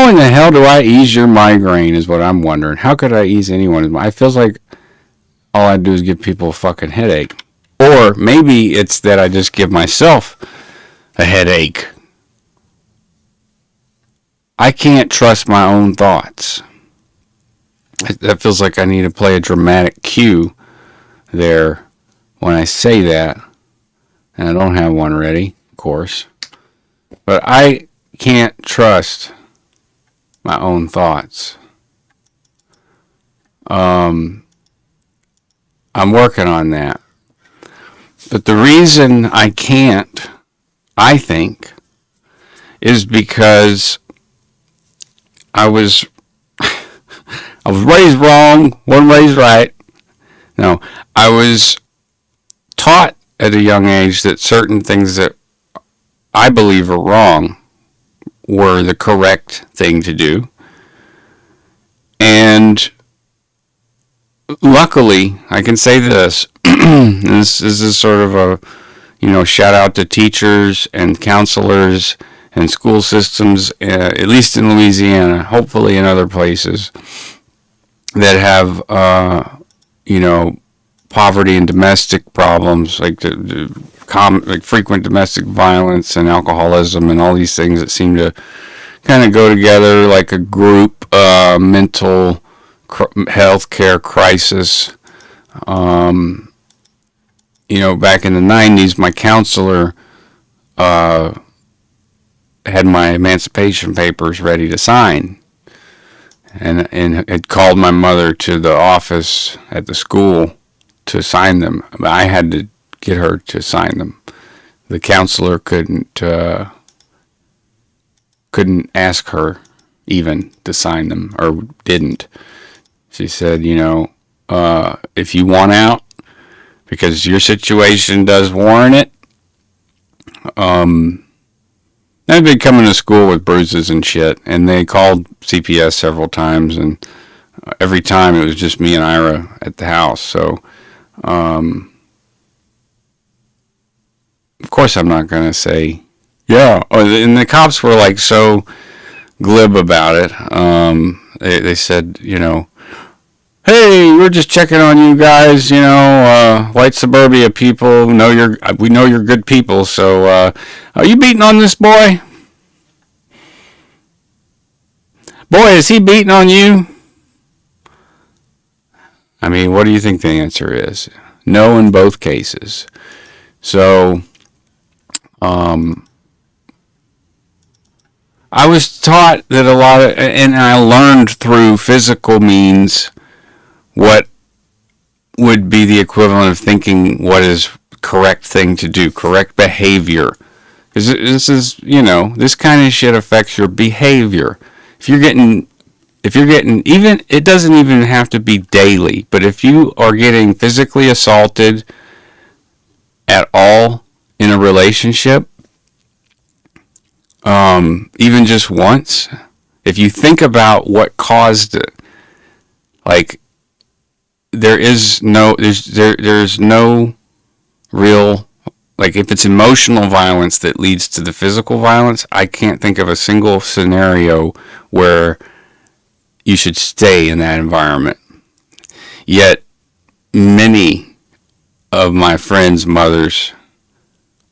in the hell do I ease your migraine is what I'm wondering. How could I ease anyone's migraine? It feels like all I do is give people a fucking headache. Or maybe it's that I just give myself a headache. I can't trust my own thoughts. That feels like I need to play a dramatic cue there when I say that. And I don't have one ready, of course. But I can't trust my own thoughts. I'm working on that. But the reason I can't, I think, is because I was raised wrong, wasn't raised right. No, I was taught at a young age that certain things that I believe are wrong were the correct thing to do. And luckily, I can say this. This is sort of a, shout out to teachers and counselors and school systems, at least in Louisiana, hopefully in other places, that have, poverty and domestic problems, like like frequent domestic violence and alcoholism and all these things that seem to kind of go together like a group mental health care crisis. Back in the 90s, my counselor had my emancipation papers ready to sign, and had called my mother to the office at the school to sign them. I had to get her to sign them. The counselor couldn't ask her even to sign them, or didn't. She said, if you want out, because your situation does warrant it. I've been coming to school with bruises and shit, and they called CPS several times, and every time it was just me and Ira at the house. So, of course I'm not going to say, yeah. And the cops were like so glib about it. They said, hey, we're just checking on you guys, white suburbia people. We know you're good people. So, are you beating on this boy? Boy, is he beating on you? I mean, what do you think the answer is? No in both cases. So, I was taught that a lot of, and I learned through physical means what would be the equivalent of thinking what is correct thing to do, correct behavior. Because this is, this kind of shit affects your behavior. If you're getting, even, it doesn't even have to be daily, but if you are getting physically assaulted at all in a relationship, even just once, if you think about what caused it, like, there's no real, like if it's emotional violence that leads to the physical violence, I can't think of a single scenario where you should stay in that environment. Yet many of my friends' mothers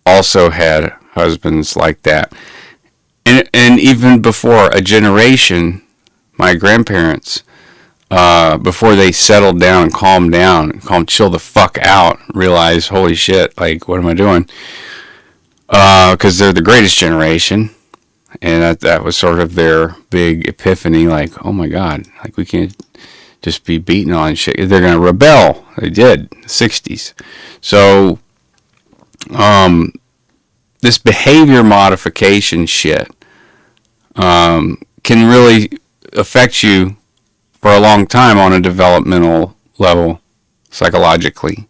also had husbands like that. And even before a generation, my grandparents, before they settled down and calmed down, chill the fuck out, realize, holy shit, like, what am I doing? Because they're the greatest generation. And that was sort of their big epiphany, like, oh my God, like, we can't just be beaten on shit. They're going to rebel. They did, the 60s. So, this behavior modification shit can really affect you for a long time on a developmental level, psychologically.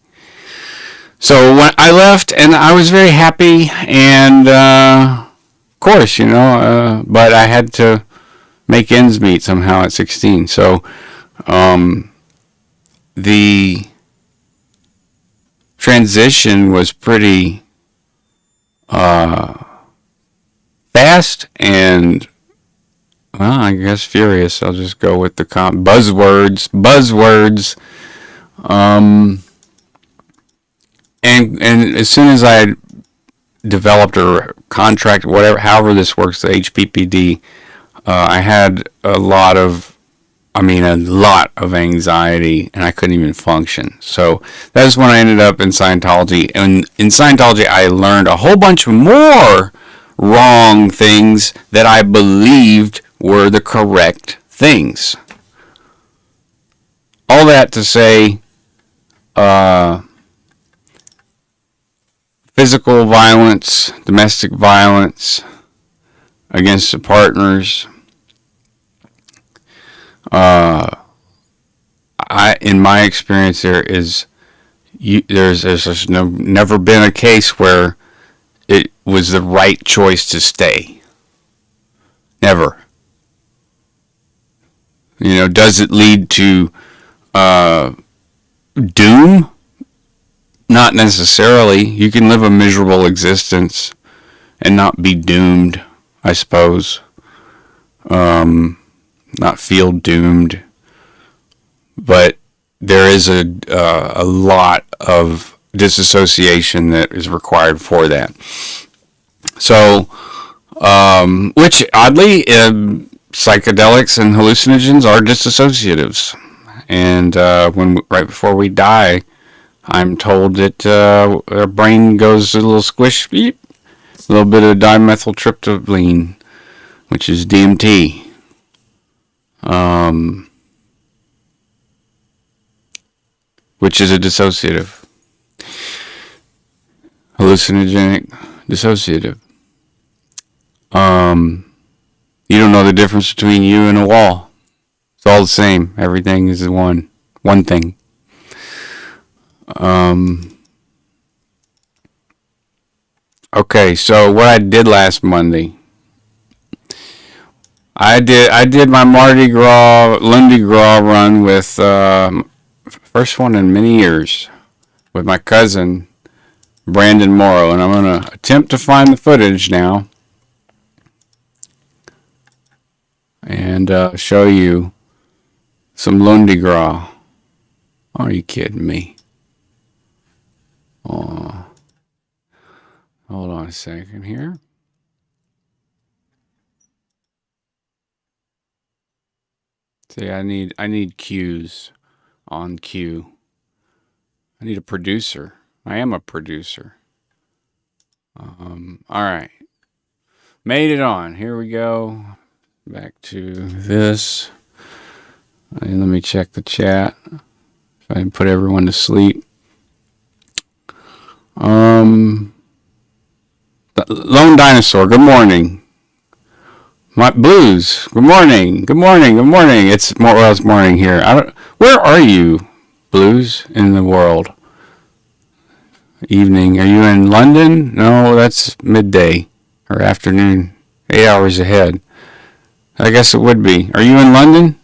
So when I left, and I was very happy, and of course, but I had to make ends meet somehow at 16. So the transition was pretty fast and, well, I guess furious. I'll just go with the buzzwords. And as soon as I developed or contract, whatever, however this works, the HPPD, I had a lot of anxiety, and I couldn't even function. So that's when I ended up in Scientology. And in Scientology, I learned a whole bunch more wrong things that I believed were the correct things. All that to say, physical violence, domestic violence against the partners, in my experience, there's just never been a case where it was the right choice to stay. Never. Does it lead to doom? Not necessarily. You can live a miserable existence and not be doomed, I suppose. Not feel doomed. But there is a lot of disassociation that is required for that. So, which oddly, psychedelics and hallucinogens are disassociatives. And right before we die, I'm told that our brain goes a little squish, beep, a little bit of dimethyltryptamine, which is DMT. Which is a dissociative. Hallucinogenic dissociative. You don't know the difference between you and a wall. It's all the same. Everything is one thing. Okay, so what I did last Monday, I did my Lundi Gras run with first one in many years with my cousin Brandon Morrow, and I'm going to attempt to find the footage now and show you some Lundi Gras. Are you kidding me? Oh, hold on a second here. See, I need cues on cue. I need a producer. I am a producer. All right. Made it on. Here we go. Back to this. And let me check the chat. If I can put everyone to sleep. Lone Dinosaur, good morning. My Blues, good morning. It's morning here. Where are you, Blues, in the world? Evening. Are you in London? No, that's midday or afternoon. 8 hours ahead. I guess it would be. Are you in London?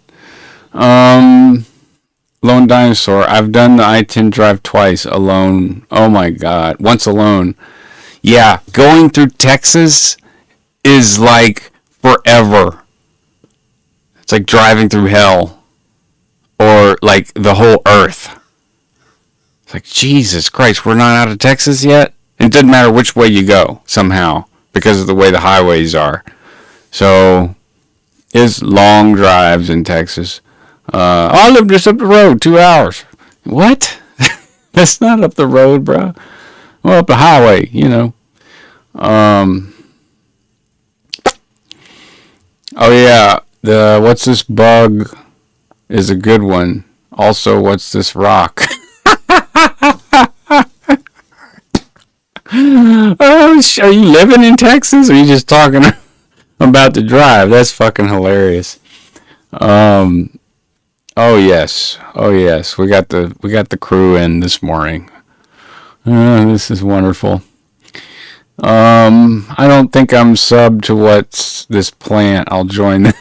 Lone Dinosaur. I've done the I-10 drive twice alone. Oh my God. Once alone. Yeah, going through Texas is like forever. It's like driving through hell, or like the whole earth. It's like, Jesus Christ, we're not out of Texas yet? It doesn't matter which way you go, somehow, because of the way the highways are. So, it's long drives in Texas. I live just up the road, 2 hours. What? That's not up the road, bro. Well, up the highway, you know. Oh, yeah. The what's this bug is a good one. Also, what's this rock? Oh, are you living in Texas? Or are you just talking about the drive? That's fucking hilarious. Oh yes, oh yes. We got the crew in this morning. This is wonderful. I don't think I'm subbed to what's this plant. I'll join them.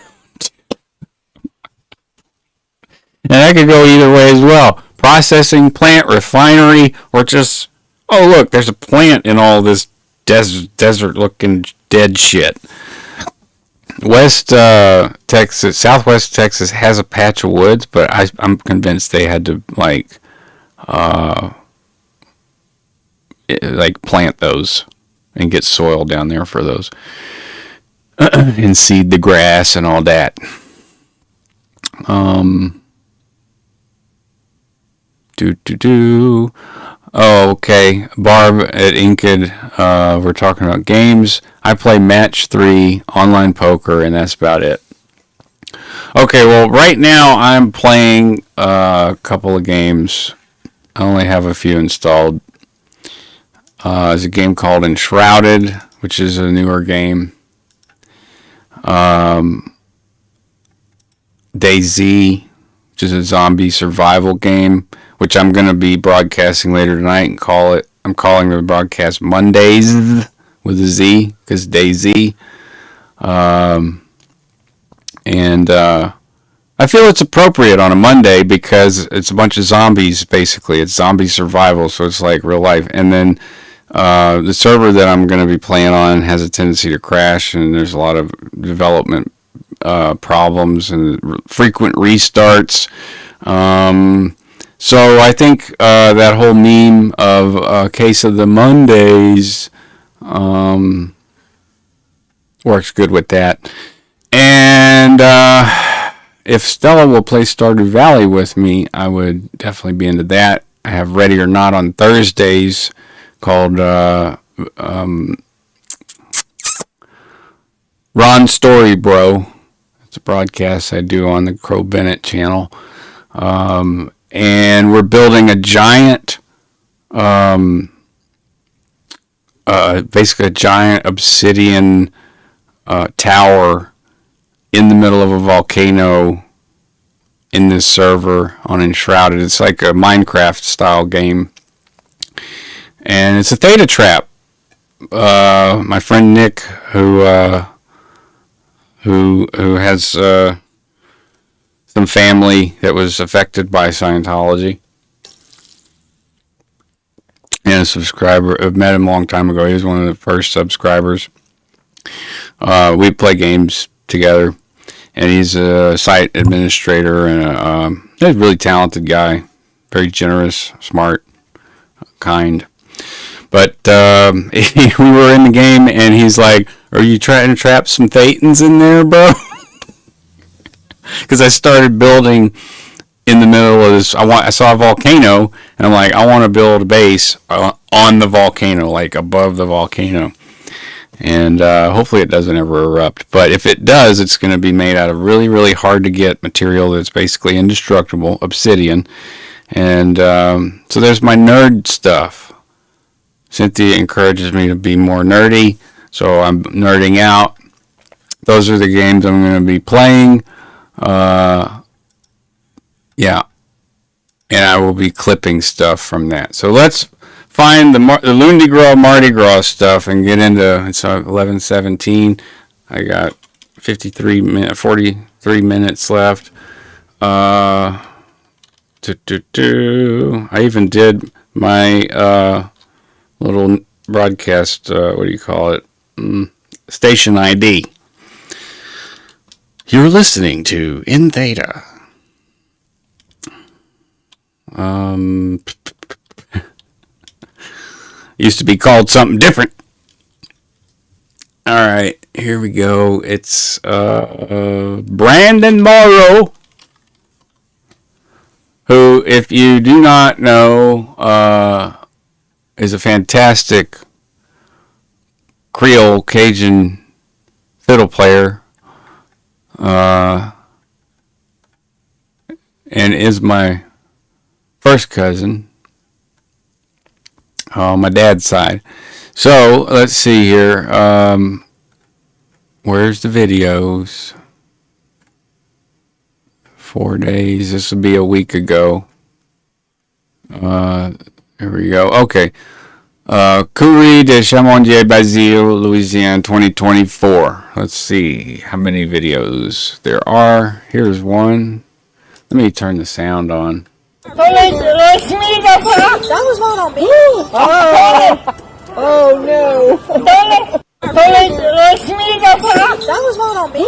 And I could go either way as well. Processing plant, refinery, or just, oh look, there's a plant in all this desert looking dead shit. West Texas, Southwest Texas has a patch of woods, but I'm convinced they had to like plant those and get soil down there for those and seed the grass and all that. Oh, okay. Barb at Inked, we're talking about games. I play Match 3 online poker, and that's about it. Okay, well, right now I'm playing a couple of games. I only have a few installed. There's a game called Enshrouded, which is a newer game. DayZ, which is a zombie survival game, which I'm going to be broadcasting later tonight and I'm calling the broadcast Mondays with a Z, because DayZ. And I feel it's appropriate on a Monday because it's a bunch of zombies, basically. It's zombie survival, so it's like real life. And then the server that I'm going to be playing on has a tendency to crash, and there's a lot of development problems and frequent restarts. So I think that whole meme of Case of the Mondays works good with that. And if Stella will play Stardew Valley with me, I would definitely be into that. I have Ready or Not on Thursdays called Ron Story Bro. It's a broadcast I do on the Crow Bennett channel. And we're building a giant, basically a giant obsidian tower in the middle of a volcano in this server on Enshrouded. It's like a Minecraft style game. And it's a Theta trap. My friend Nick, who has some family that was affected by Scientology, and a subscriber. I've met him a long time ago. He was one of the first subscribers. We play games together, and he's a site administrator and he's a really talented guy, very generous, smart, kind. But we were in the game, and he's like, "Are you trying to trap some Thetans in there, bro?" Because I started building in the middle of this. I saw a volcano, and I'm like, I want to build a base on the volcano, like above the volcano. And hopefully it doesn't ever erupt. But if it does, it's going to be made out of really, really hard to get material that's basically indestructible, obsidian. And so there's my nerd stuff. Cynthia encourages me to be more nerdy, so I'm nerding out. Those are the games I'm going to be playing. Yeah. And I will be clipping stuff from that. So let's find the Lundi Gras, Mardi Gras stuff and get into it's 11:17. I got 43 minutes left. I even did my little broadcast, what do you call it? Station ID. You're listening to In Theta. Used to be called something different. All right, here we go. It's Brandon Morrow, who, if you do not know, is a fantastic Creole Cajun fiddle player, and is my first cousin on my dad's side. So let's see here. Where's the videos? 4 days. This will be a week ago. Here we go. Okay. Curie de Chamontier, Basile, Louisiana, 2024. Let's see how many videos there are. Here's one. Let me turn the sound on. That was not on me. Oh no. That was not on me.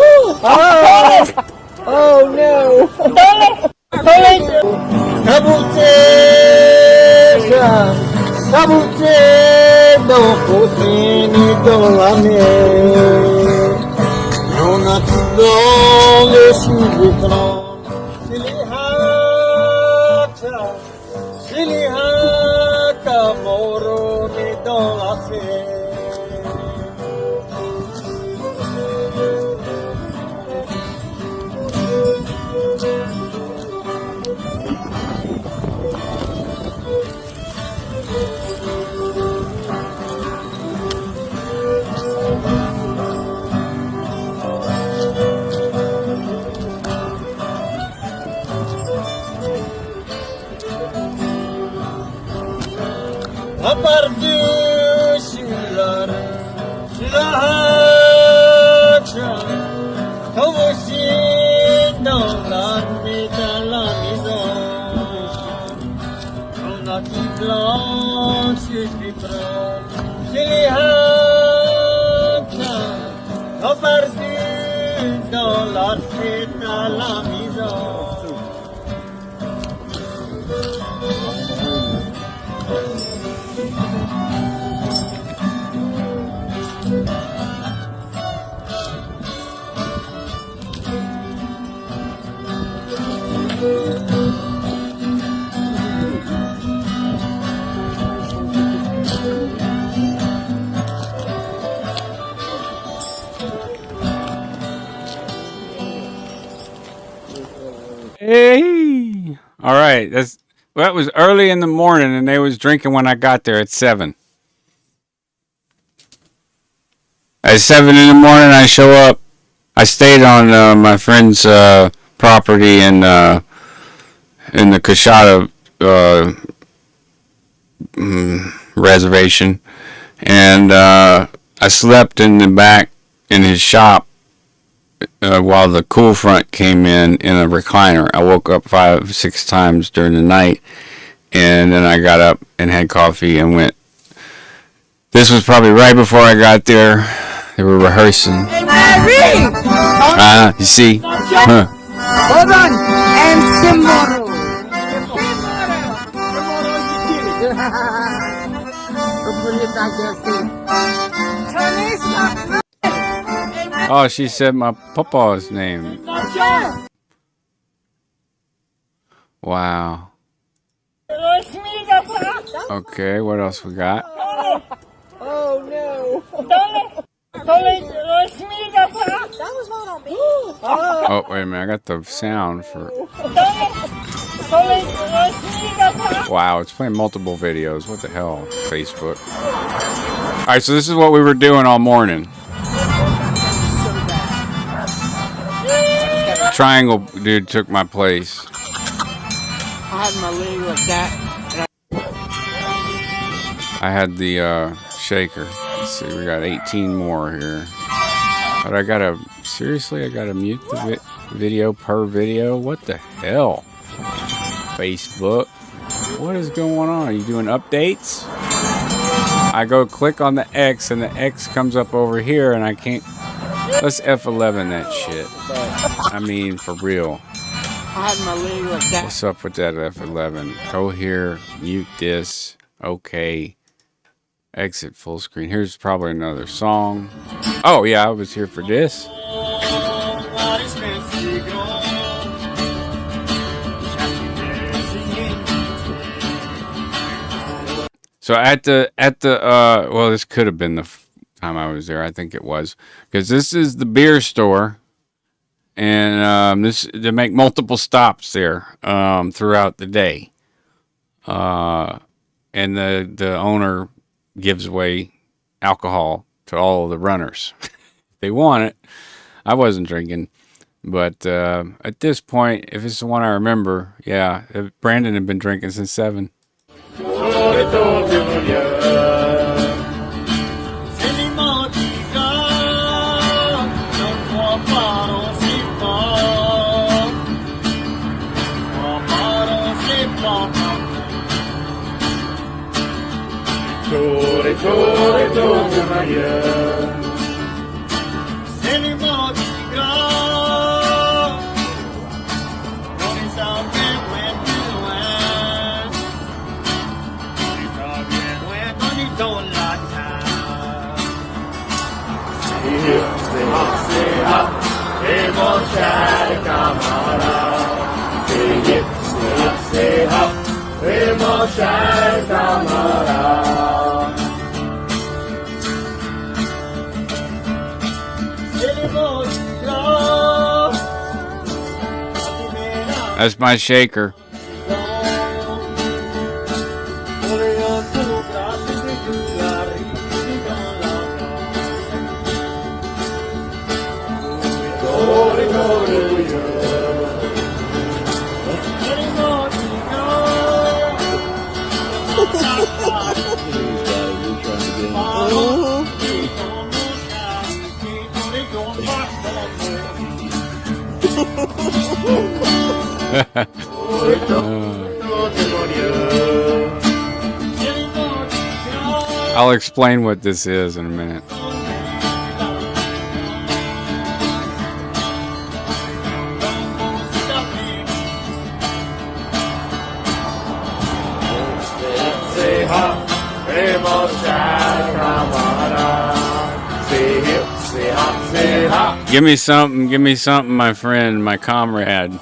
Oh no. Hey. All right. That was early in the morning, and they was drinking when I got there at 7. At 7 in the morning, I show up. I stayed on my friend's property in the Coshada reservation, and I slept in the back in his shop while the cool front came in a recliner. I woke up 5-6 times during the night, and then I got up and had coffee and went. This was probably right before I got there. They were rehearsing. You see? Huh. Hold on. And tomorrow. Oh, she said my papa's name. Wow. Okay, what else we got? Oh no. That was not on me. Oh, wait a minute. I got the sound for... Wow, it's playing multiple videos. What the hell? Facebook. Alright, so this is what we were doing all morning. Triangle dude took my place. I had my leg like that. I had the shaker. Let's see, we got 18 more here. But I gotta, seriously, I gotta mute the video per video? What the hell? Facebook. What is going on? Are you doing updates? I go click on the X, and the X comes up over here, and I can't. Let's F11 that shit. I mean, for real. I had my leg like that. What's up with that F11? Go here, mute this. Okay. Exit full screen. Here's probably another song. Oh, yeah, I was here for this. So at the well, this could have been the time I was there. I think it was, because this is the beer store, and this they make multiple stops there throughout the day, and the owner gives away alcohol to all of the runners if they want it. I wasn't drinking, but at this point, if it's the one I remember, yeah, Brandon had been drinking since 7. That's my shaker. I'll explain what this is in a minute. Give me something, my friend, my comrade.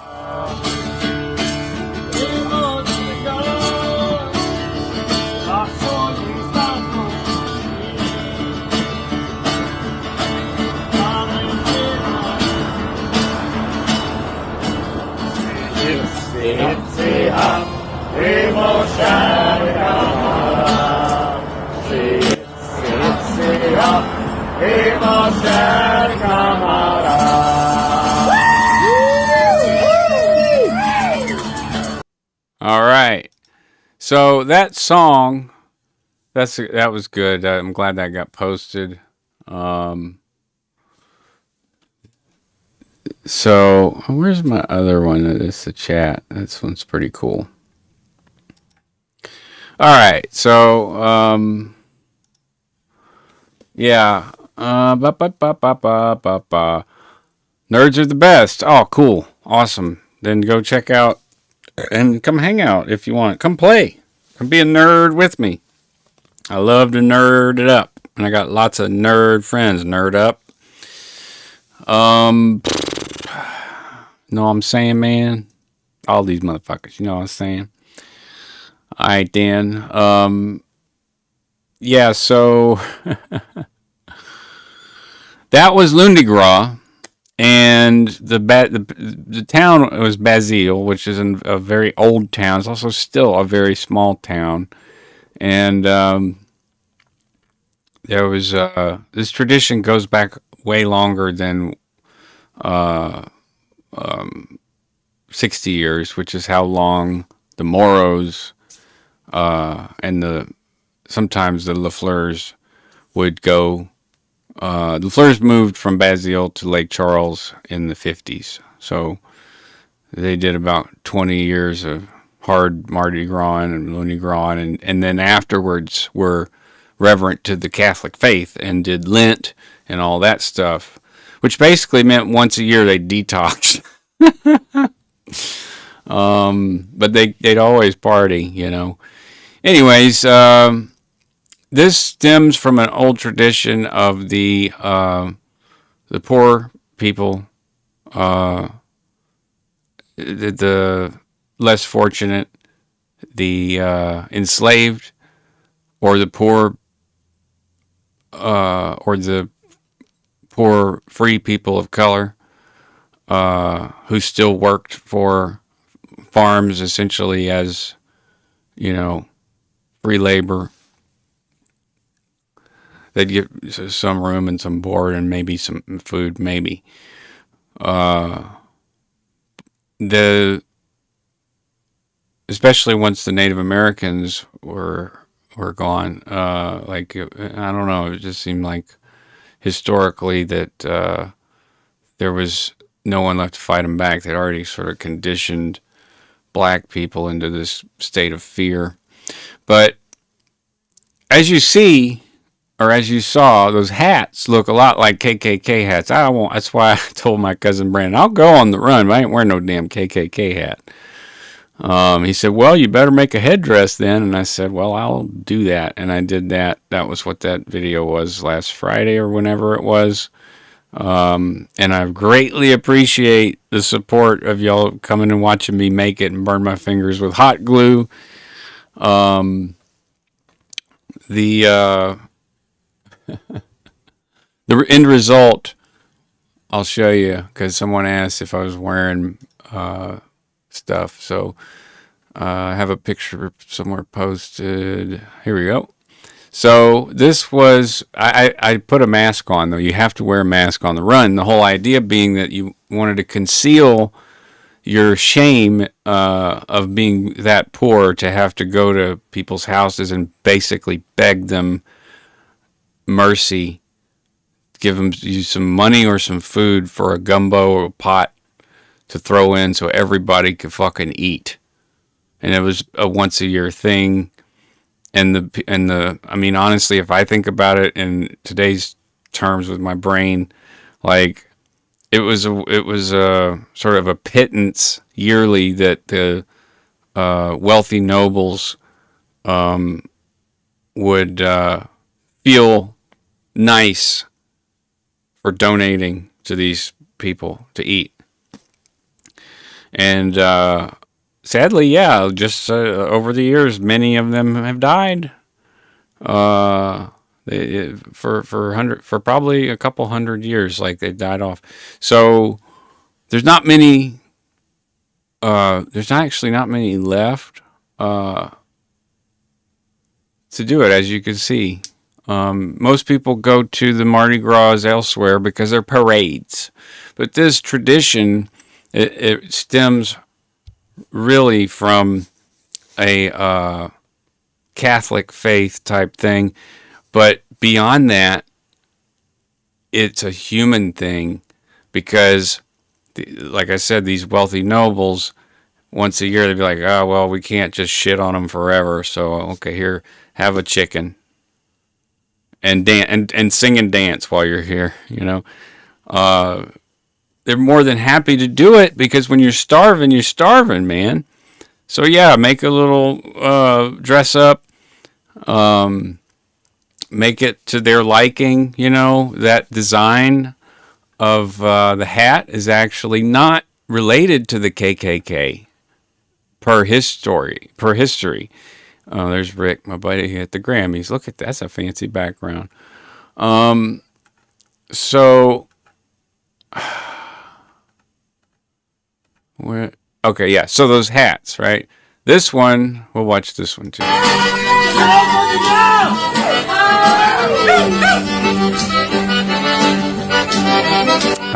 All right. So that song, that was good. I'm glad that got posted. So where's my other one? It's the chat. This one's pretty cool. All right. So yeah. Nerds are the best. Oh, cool. Awesome. Then go check out and come hang out if you want. Come play. Come be a nerd with me. I love to nerd it up. And I got lots of nerd friends. Nerd up. Know what I'm saying, man? All these motherfuckers. You know what I'm saying? Alright, then. Yeah, so that was Lundigra, and the town was Basile, which is a very old town. It's also still a very small town, and there was this tradition goes back way longer than 60 years, which is how long the Moros and sometimes the Lafleurs would go. The Lafleurs moved from Basile to Lake Charles in the 50s. So they did about 20 years of hard Mardi Gras and Lundi Gras, and then afterwards were reverent to the Catholic faith and did Lent and all that stuff, which basically meant once a year they detoxed. But they'd always party, you know. Anyways, this stems from an old tradition of the poor people, the less fortunate, the enslaved, or the poor, or the poor free people of color, who still worked for farms essentially as, you know, free labor. They'd get some room and some board and maybe some food, maybe. Especially once the Native Americans were gone, like, I don't know, it just seemed like historically that there was no one left to fight them back. They'd already sort of conditioned black people into this state of fear. But as you see, or as you saw, those hats look a lot like KKK hats. That's why I told my cousin Brandon, I'll go on the run, but I ain't wearing no damn KKK hat. He said, well, you better make a headdress then. And I said, well, I'll do that. And I did that. That was what that video was last Friday or whenever it was. And I greatly appreciate the support of y'all coming and watching me make it and burn my fingers with hot glue. The end result, I'll show you, because someone asked if I was wearing stuff. So I have a picture somewhere posted. Here we go. So this was, I put a mask on, though. You have to wear a mask on the run. The whole idea being that you wanted to conceal your shame of being that poor, to have to go to people's houses and basically beg them mercy, give them you some money or some food for a gumbo or a pot to throw in so everybody could fucking eat. And it was a once a year thing. And the I mean, honestly, if I think about it in today's terms with my brain, like, it was a sort of a pittance yearly that the wealthy nobles would feel nice for donating to these people to eat. And sadly, yeah, just over the years, many of them have died. For probably a couple hundred years, like, they died off. So there's not many. There's actually not many left to do it, as you can see. Most people go to the Mardi Gras elsewhere because they're parades, but this tradition, it stems really from a Catholic faith type thing, but beyond that, it's a human thing, because, like I said, these wealthy nobles, once a year, they'd be like, oh, well, we can't just shit on them forever, so, okay, here, have a chicken, and sing and dance while you're here, you know. They're more than happy to do it, because when you're starving, man. So yeah, make a little dress up, make it to their liking. You know, that design of the hat is actually not related to the KKK per history. There's Rick, my buddy at the Grammys. Look at that. That's a fancy background. So okay, yeah. So those hats, right? This one, we'll watch this one too.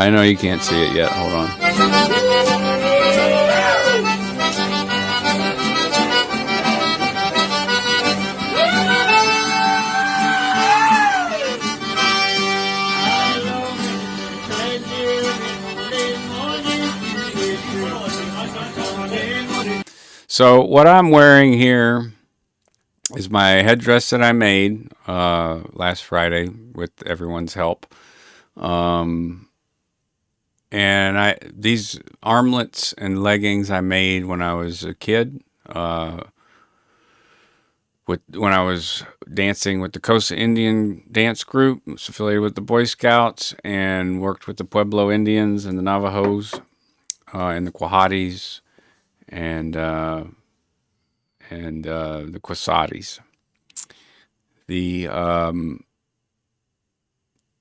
I know you can't see it yet. Hold on. So what I'm wearing here is my headdress that I made last Friday with everyone's help. Um, and these armlets and leggings I made when I was a kid. When I was dancing with the Costa Indian dance group, was affiliated with the Boy Scouts, and worked with the Pueblo Indians and the Navajos and the Quahatis and the Quasatis. The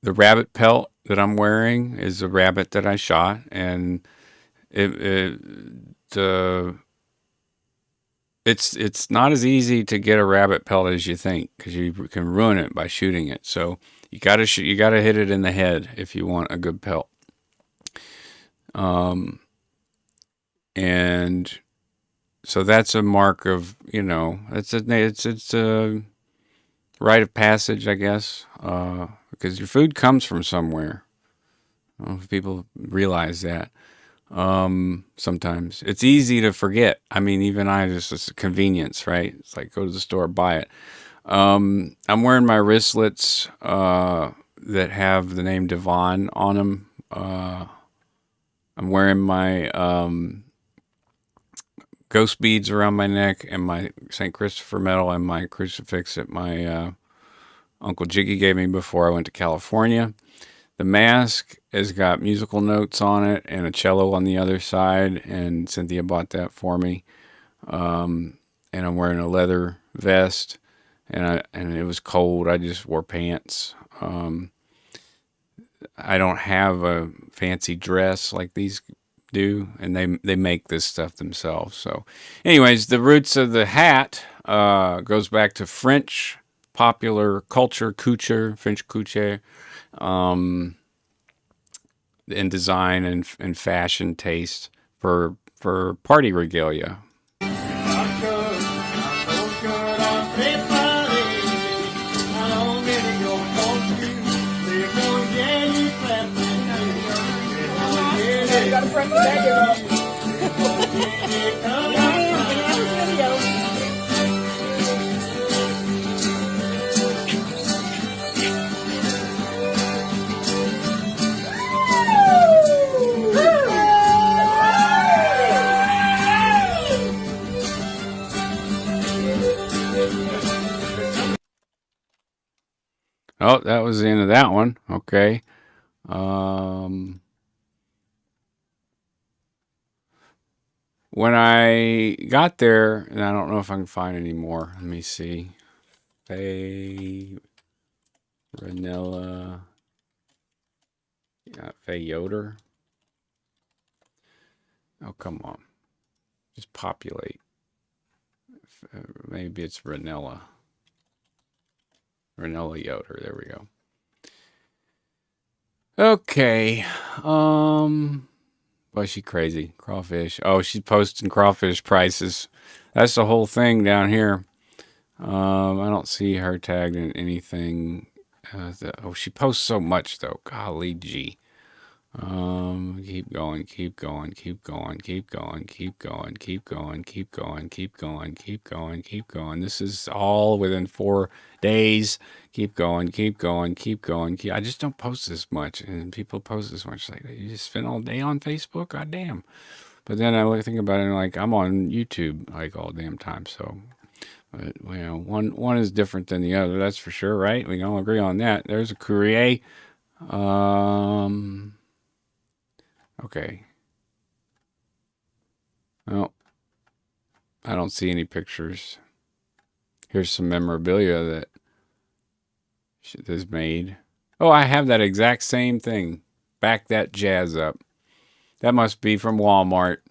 the rabbit pelt that I'm wearing is a rabbit that I shot, and the it's not as easy to get a rabbit pelt as you think because you can ruin it by shooting it. So you gotta hit it in the head if you want a good pelt. And so that's a mark of it's a rite of passage, I guess, because your food comes from somewhere. I don't know if people realize that. Sometimes it's easy to forget. I mean, even I just it's a convenience, right? It's like go to the store, buy it. I'm wearing my wristlets that have the name Devon on them. I'm wearing my ghost beads around my neck and my St. Christopher medal and my crucifix that my Uncle Jiggy gave me before I went to California. The mask has got musical notes on it and a cello on the other side, and Cynthia bought that for me. And I'm wearing a leather vest, and it was cold. I just wore pants. I don't have a fancy dress like these do, and they make this stuff themselves. So, anyways, the roots of the hat goes back to French popular culture, couture, French couture, and design and fashion taste for party regalia. You gotta press the back up. Oh, that was the end of that one. Okay. Um, when I got there, and I don't know if I can find any more. Let me see. Faye Ranella. Faye Yoder. Oh, come on. Just populate. Maybe it's Ranella. Ranella Yoder. There we go. Okay. Was she crazy? Crawfish. Oh, she's posting crawfish prices. That's the whole thing down here. I don't see her tagged in anything. She posts so much though. Golly gee. Keep going, keep going, keep going, keep going, keep going, keep going, keep going, keep going, keep going, keep going. This is all within 4 days. Keep going, keep going, keep going. I just don't post this much, and people post this much. Like you just spend all day on Facebook. God damn. But then I think about it, and like I'm on YouTube like all damn time. So, but one is different than the other. That's for sure, right? We can all agree on that. There's a courier. Okay. Well, I don't see any pictures. Here's some memorabilia that is made. Oh, I have that exact same thing. Back that jazz up. That must be from Walmart.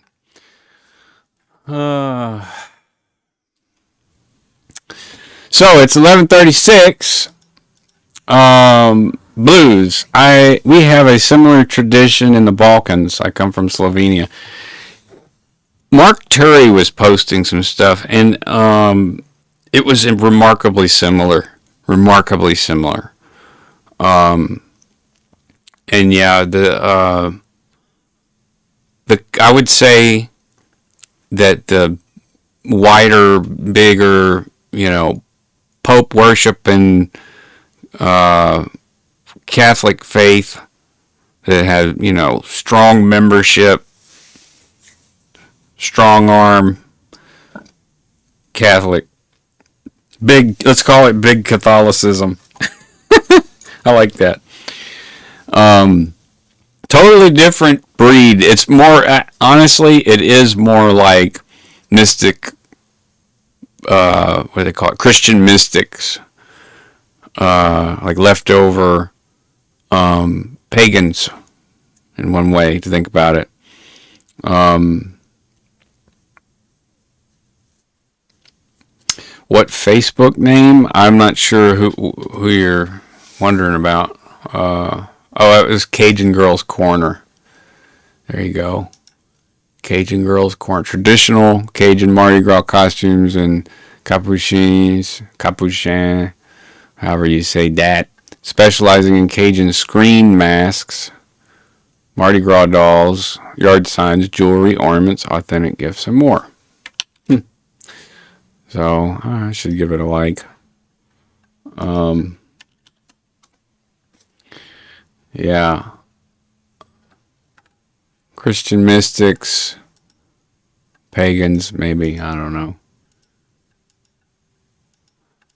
So it's 11:36. Blues. We have a similar tradition in the Balkans. I come from Slovenia. Mark Turi was posting some stuff, and it was remarkably similar. Remarkably similar. And yeah, the I would say that the wider, bigger, Pope worship and Catholic faith that has, strong membership, strong arm Catholic. Let's call it big Catholicism. I like that. Totally different breed. It's more, honestly, it is more like mystic, what do they call it? Christian mystics. Like leftover pagans, in one way to think about it. What Facebook name? I'm not sure who you're wondering about. It was Cajun Girls Corner. There you go. Cajun Girls Corner. Traditional Cajun Mardi Gras costumes and capuchin, however you say that. Specializing in Cajun screen masks, Mardi Gras dolls, yard signs, jewelry, ornaments, authentic gifts, and more. So, I should give it a like. Yeah. Christian mystics, pagans, maybe, I don't know.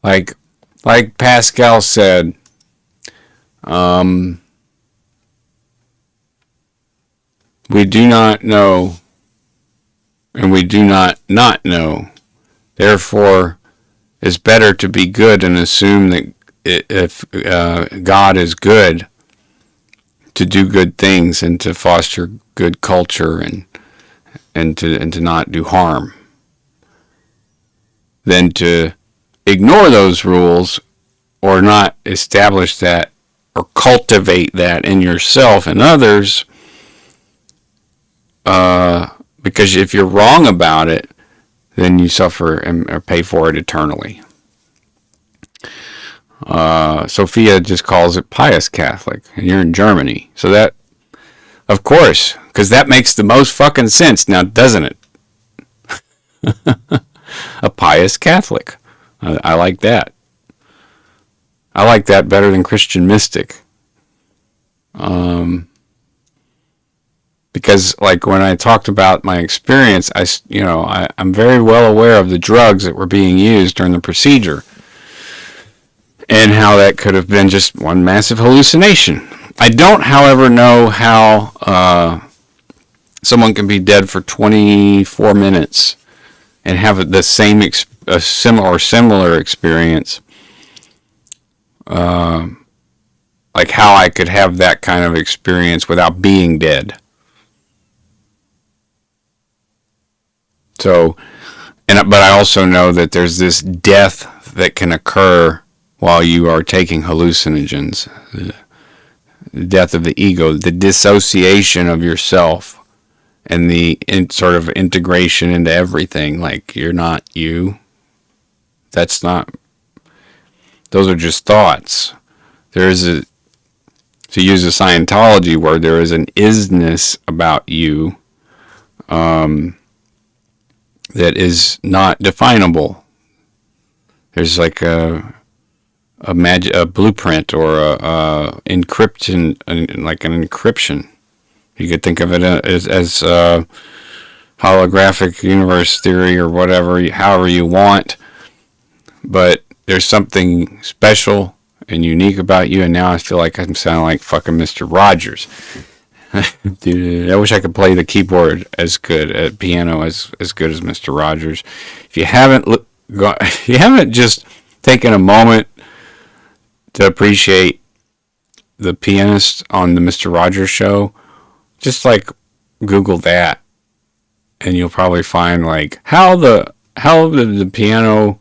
Like Pascal said, we do not know, and we do not know. Therefore, it's better to be good and assume that if God is good, to do good things and to foster good culture and to not do harm, than to ignore those rules or not establish that or cultivate that in yourself and others, because if you're wrong about it, then you suffer or pay for it eternally. Sophia just calls it pious Catholic, and you're in Germany. So that, of course, because that makes the most fucking sense now, doesn't it? A pious Catholic. I like that. I like that better than Christian mystic. Because, like, when I talked about my experience, I'm very well aware of the drugs that were being used during the procedure and how that could have been just one massive hallucination. I don't, however, know how someone can be dead for 24 minutes and have the same similar experience. Like how I could have that kind of experience without being dead. So, but I also know that there's this death that can occur while you are taking hallucinogens. The death of the ego, the dissociation of yourself, and the sort of integration into everything. Like, you're not you. That's not. Those are just thoughts. There is to use a Scientology word, there is an isness about you that is not definable. There's like a blueprint or a encryption, like an encryption. You could think of it as holographic universe theory or whatever, however you want. But there's something special and unique about you, and now I feel like I'm sounding like fucking Mr. Rogers. Dude, I wish I could play the keyboard as good, at piano as good as Mr. Rogers. If you haven't just taken a moment to appreciate the pianist on the Mr. Rogers show, just like Google that, and you'll probably find like how did the piano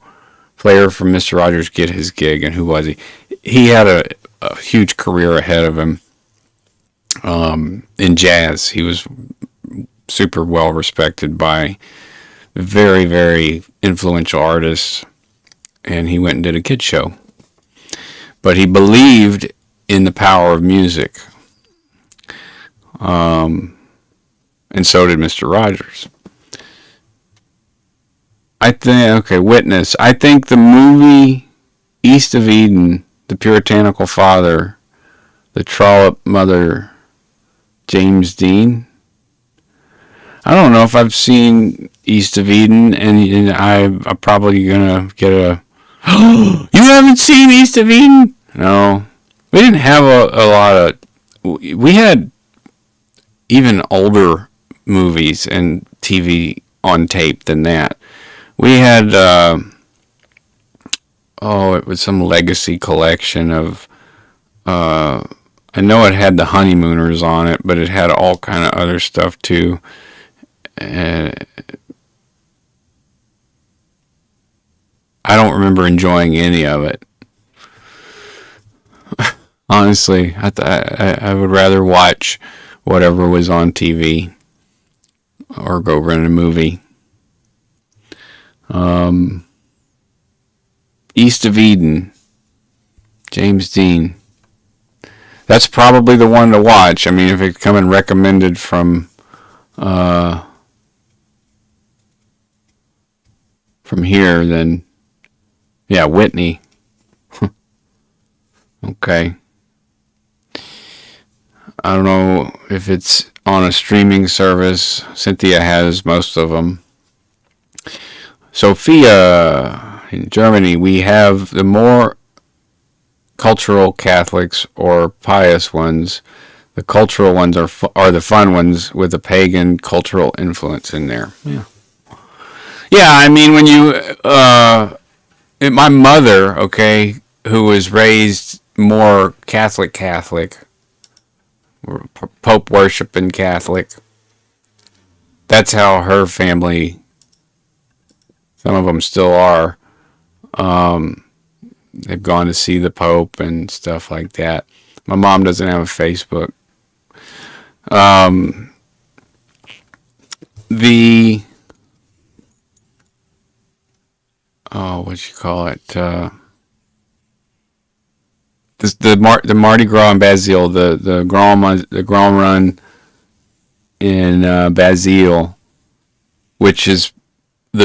player from Mr. Rogers get his gig, and who was he? He had a huge career ahead of him in jazz. He was super well respected by very, very influential artists, and he went and did a kid show. But he believed in the power of music, and so did Mr. Rogers. Witness. I think the movie East of Eden, the puritanical father, the trollop mother, James Dean. I don't know if I've seen East of Eden, and I'm probably gonna get a. You haven't seen East of Eden? No, we didn't have a lot of. We had even older movies and TV on tape than that. We had it was some legacy collection of. I know it had the Honeymooners on it, but it had all kind of other stuff too. I don't remember enjoying any of it. Honestly, I would rather watch whatever was on TV or go rent a movie. East of Eden, James Dean. That's probably the one to watch. I mean, if it's coming recommended from here, then yeah, Whitney. Okay. I don't know if it's on a streaming service. Cynthia has most of them. Sophia, in Germany, we have the more cultural Catholics or pious ones. The cultural ones are the fun ones with a pagan cultural influence in there. Yeah. Yeah, I mean, when you, my mother, okay, who was raised more Catholic, Pope worshiping Catholic, that's how her family, some of them still are, they've gone to see the Pope and stuff like that. My mom doesn't have a Facebook. What you call it? The Mardi Gras in Basile, the Grand Run in Basile, which is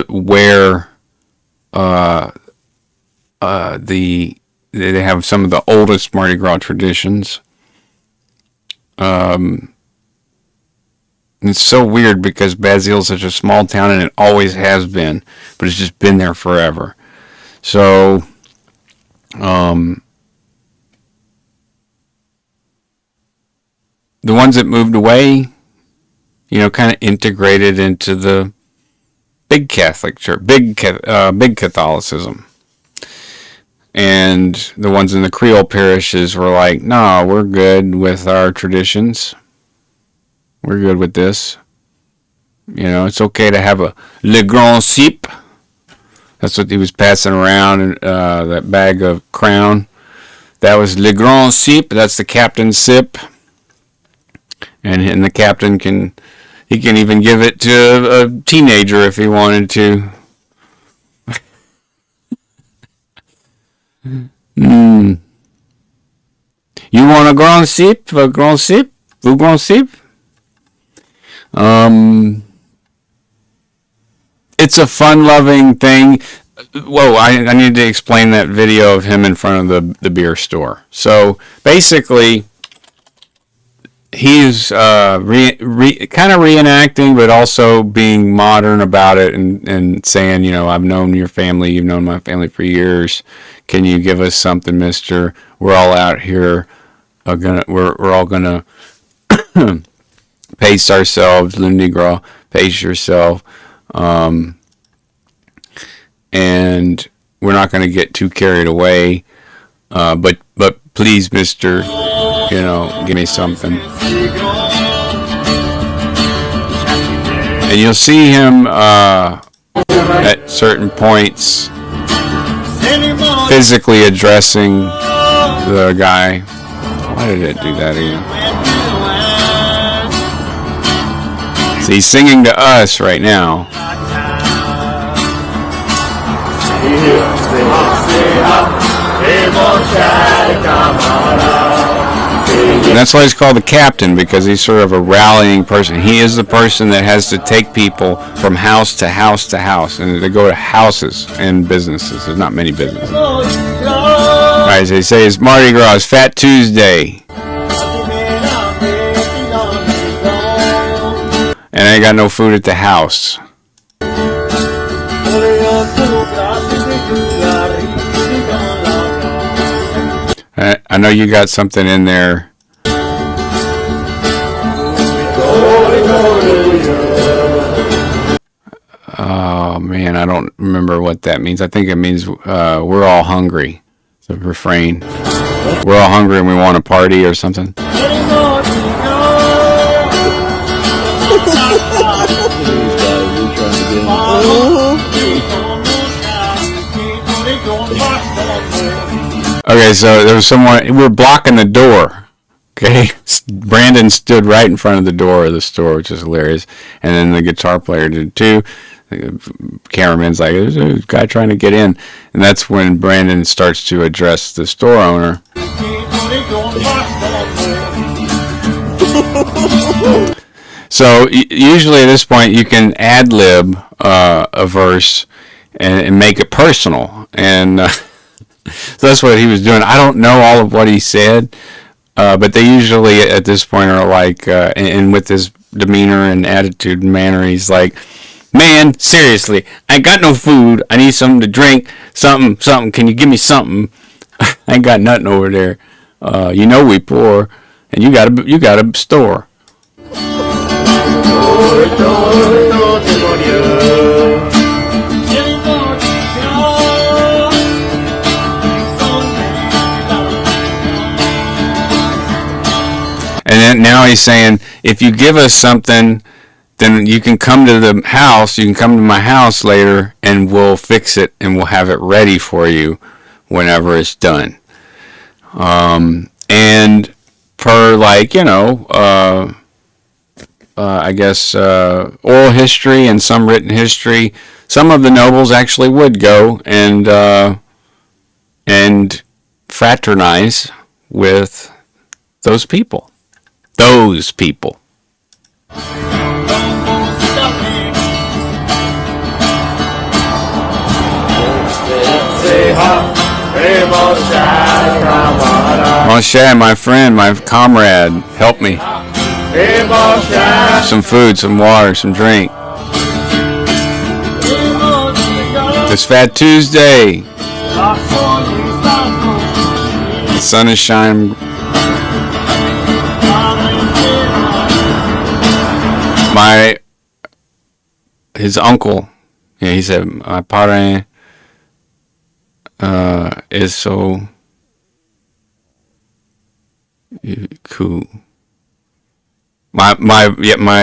where they have some of the oldest Mardi Gras traditions. It's so weird because Basile is such a small town and it always has been, but it's just been there forever. So, the ones that moved away, kind of integrated into the big Catholic Church, big Catholicism. And the ones in the Creole parishes were like, no, we're good with our traditions. We're good with this. It's okay to have a Le Grand Sip. That's what he was passing around, that bag of Crown. That was Le Grand Sip. That's the captain's sip. And the captain can even give it to a teenager if he wanted to. You want a grand sip? A grand sip? A grand sip? It's a fun-loving thing. Whoa, I need to explain that video of him in front of the beer store. So, basically, he's kind of reenacting, but also being modern about it and saying, I've known your family, you've known my family for years. Can you give us something, mister? We're all out here. We're all gonna pace ourselves. Le Negro, pace yourself. And we're not going to get too carried away. But please, mister, give me something. And you'll see him at certain points physically addressing the guy. Why did it do that again? So he's singing to us right now. And that's why he's called the captain, because he's sort of a rallying person. He is the person that has to take people from house to house to house, and they go to houses and businesses. There's not many businesses. as they say, it's Mardi Gras, Fat Tuesday. And I ain't got no food at the house. I know you got something in there. Oh man, I don't remember what that means. I think it means we're all hungry. It's a refrain. We're all hungry and we want to party or something. Okay, so there was someone. We were blocking the door. Okay, Brandon stood right in front of the door of the store, which is hilarious. And then the guitar player did too. The cameraman's like, "There's a guy trying to get in," and that's when Brandon starts to address the store owner. So usually at this point you can ad lib a verse and make it personal, and so that's what he was doing. I don't know all of what he said, but they usually at this point are like, and with his demeanor and attitude and manner, he's like, "Man, seriously, I ain't got no food. I need something to drink. Something. Can you give me something? I ain't got nothing over there. You know we poor, and you got a store." And then now he's saying, if you give us something, then you can come to the house, you can come to my house later, and we'll fix it, and we'll have it ready for you whenever it's done. And per, like, I guess, oral history and some written history, some of the nobles actually would go and fraternize with those people. Those people. Moshe, my friend, my comrade, help me. Some food, some water, some drink. It's Fat Tuesday. The sun is shining. His uncle, yeah, he said, my padre is so cool. My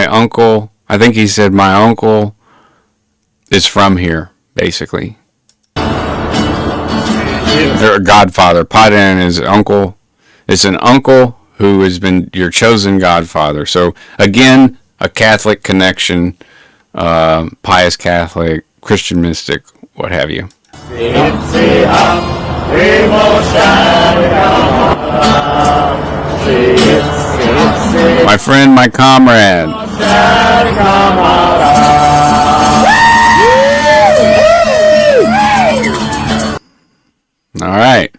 uncle, I think he said my uncle is from here, basically. Or godfather. Padre is uncle. It's an uncle who has been your chosen godfather. So again, a Catholic connection, pious Catholic, Christian mystic, what have you. My friend, my comrade. All right.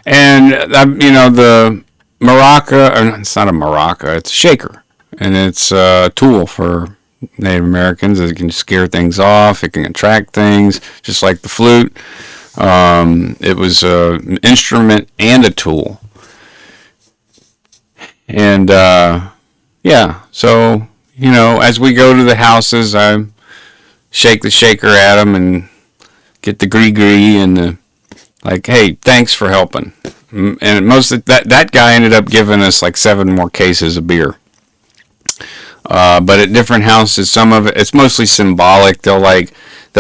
And, the maraca, or it's not a maraca, it's a shaker. And it's a tool for Native Americans. It can scare things off. It can attract things, just like the flute. It was an instrument and a tool. And, so, as we go to the houses, I shake the shaker at them and get the gree and the, like, hey, thanks for helping. And most of that guy ended up giving us like 7 more cases of beer. But at different houses, some of it's mostly symbolic. They'll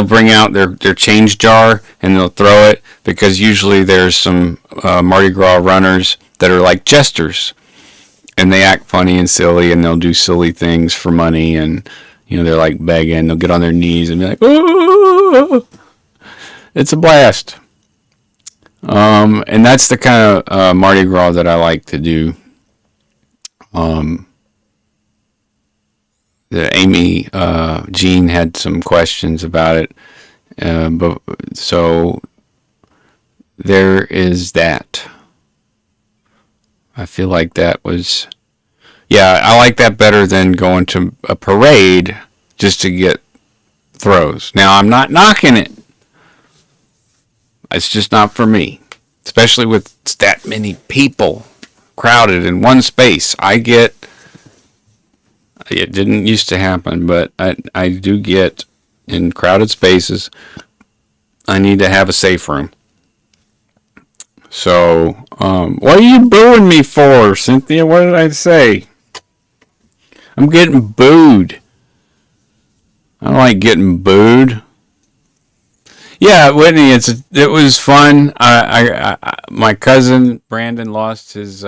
bring out their change jar and they'll throw it, because usually there's some Mardi Gras runners that are like jesters, and they act funny and silly, and they'll do silly things for money, and they're like begging. They'll get on their knees and be like, "Oh!" It's a blast. And that's the kind of Mardi Gras that I like to do. Amy Jean had some questions about it, but so there is that. I feel like that was, yeah, I like that better than going to a parade just to get throws. Now, I'm not knocking it. It's just not for me, especially with that many people crowded in one space. I get, it didn't used to happen, but I do get in crowded spaces, I need to have a safe room. So, what are you booing me for, Cynthia? What did I say? I'm getting booed. I don't like getting booed. Yeah, Whitney, it was fun. My cousin Brandon lost his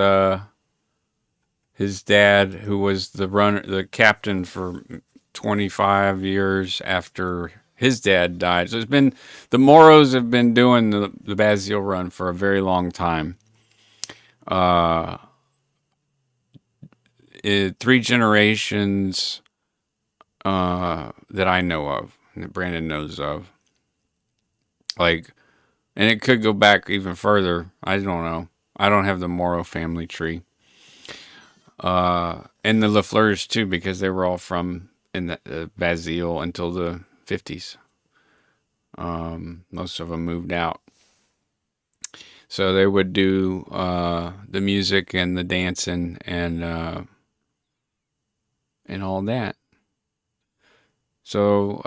dad, who was the captain for 25 years after his dad died. So it's been, the Moros have been doing the Bazille run for a very long time. Three generations that I know of, that Brandon knows of. Like, and it could go back even further. I don't know. I don't have the Moro family tree. And the Lafleurs too, because they were all from in the Bazille until the 50s. Most of them moved out. So they would do the music and the dancing and all that. So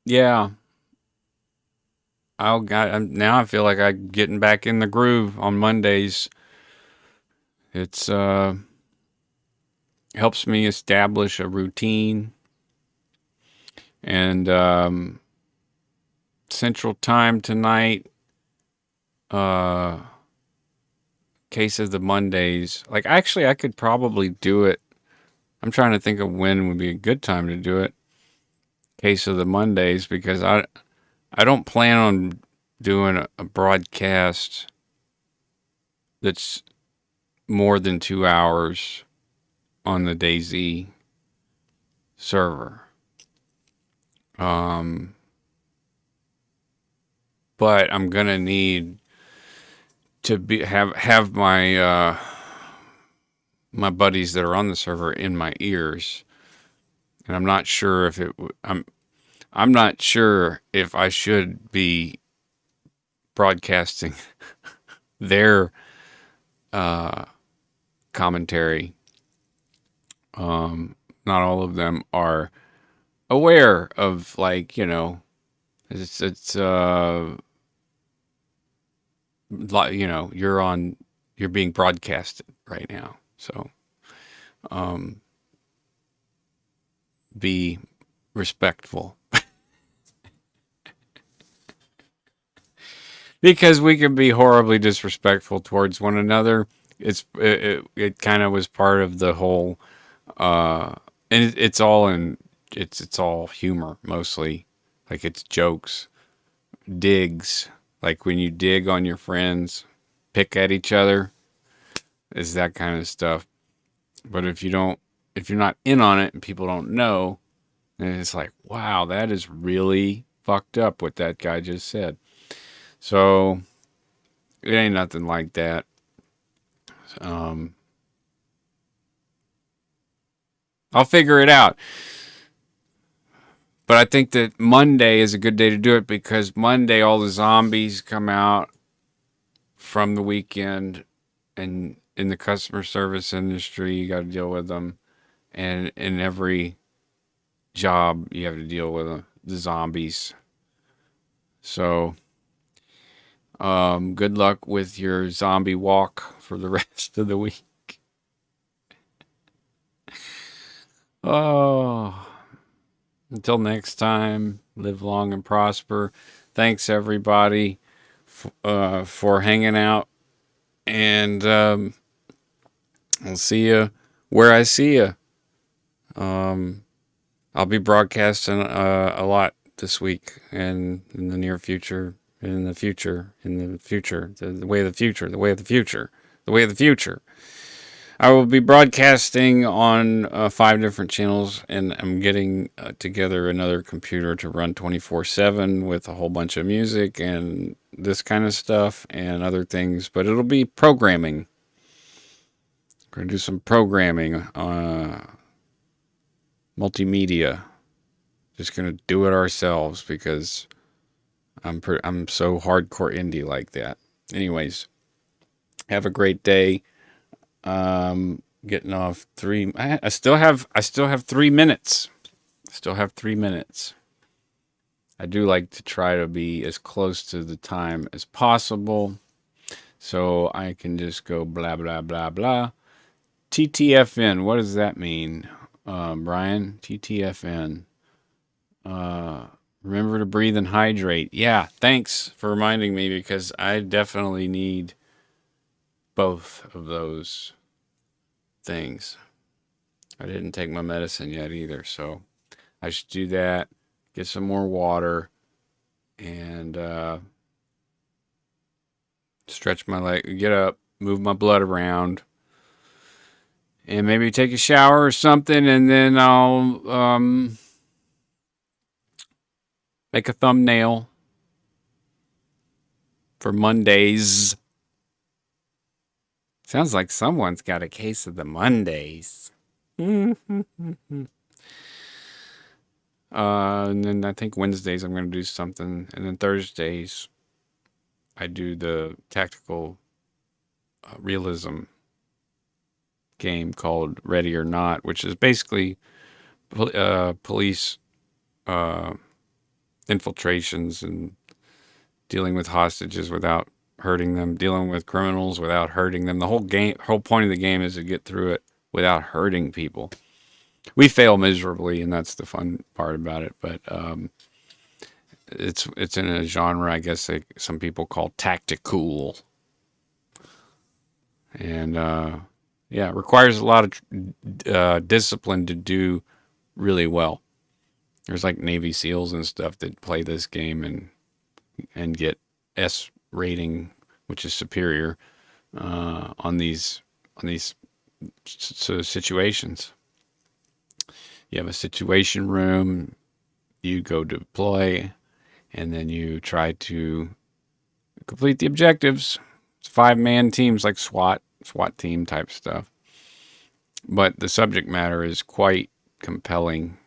yeah, now I feel like I'm getting back in the groove on Mondays. It's helps me establish a routine, and Central Time tonight. Case of the Mondays. Like, actually, I could probably do it. I'm trying to think of when would be a good time to do it. Case of the Mondays, because I don't plan on doing a broadcast that's more than 2 hours on the DayZ server. But I'm gonna need to have my my buddies that are on the server in my ears, and I'm not sure if I'm not sure if I should be broadcasting their commentary. Not all of them are aware of, like, it's you're being broadcasted right now. So be respectful. Because we can be horribly disrespectful towards one another. It kind of was part of the whole and it's all humor mostly. Like, it's jokes, digs, like when you dig on your friends, pick at each other, is that kind of stuff. But if you're not in on it and people don't know, then it's like, wow, that is really fucked up what that guy just said. So it ain't nothing like that. I'll figure it out. But I think that Monday is a good day to do it, because Monday all the zombies come out from the weekend, and in the customer service industry, you got to deal with them. And in every job, you have to deal with the zombies. So, good luck with your zombie walk for the rest of the week. Oh, until next time, live long and prosper. Thanks, everybody, for hanging out. And I'll see you where I see you. I'll be broadcasting a lot this week and in the near future, the way of the future, the way of the future. I will be broadcasting on 5 different channels, and I'm getting together another computer to run 24/7 with a whole bunch of music and this kind of stuff and other things. But it'll be programming. We're going to do some programming, multimedia. Just going to do it ourselves because I'm so hardcore indie like that. Anyways, have a great day. Getting off 3. I still have 3 minutes. Still have 3 minutes. I do like to try to be as close to the time as possible, so I can just go blah blah blah blah. TTFN. What does that mean, Brian? TTFN. Remember to breathe and hydrate. Yeah, thanks for reminding me because I definitely need both of those things. I didn't take my medicine yet either, so I should do that. Get some more water and stretch my leg, get up, move my blood around, and maybe take a shower or something, and then I'll make a thumbnail for Mondays. Sounds like someone's got a case of the Mondays. And then I think Wednesdays I'm going to do something, and then Thursdays I do the tactical realism game called Ready or Not, which is basically police infiltrations and dealing with hostages without hurting them, dealing with criminals without hurting them. The whole point of the game is to get through it without hurting people. We fail miserably, and that's the fun part about it. But it's in a genre, I guess some people call tactical, and yeah, it requires a lot of discipline to do really well. There's like Navy SEALs and stuff that play this game and get S rating, which is superior on these situations. You have a situation room, you go deploy, and then you try to complete the objectives. It's 5-man teams like SWAT team type stuff. But the subject matter is quite compelling.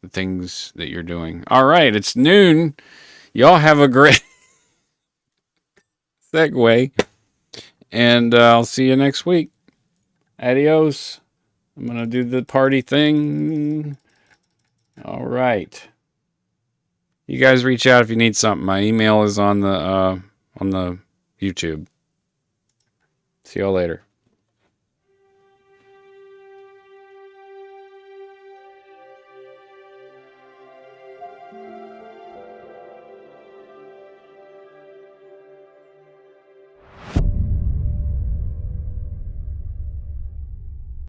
The things that you're doing. All right, it's noon. Y'all have a great segue. And I'll see you next week. Adios. I'm going to do the party thing. All right. You guys reach out if you need something. My email is on the YouTube. See y'all later.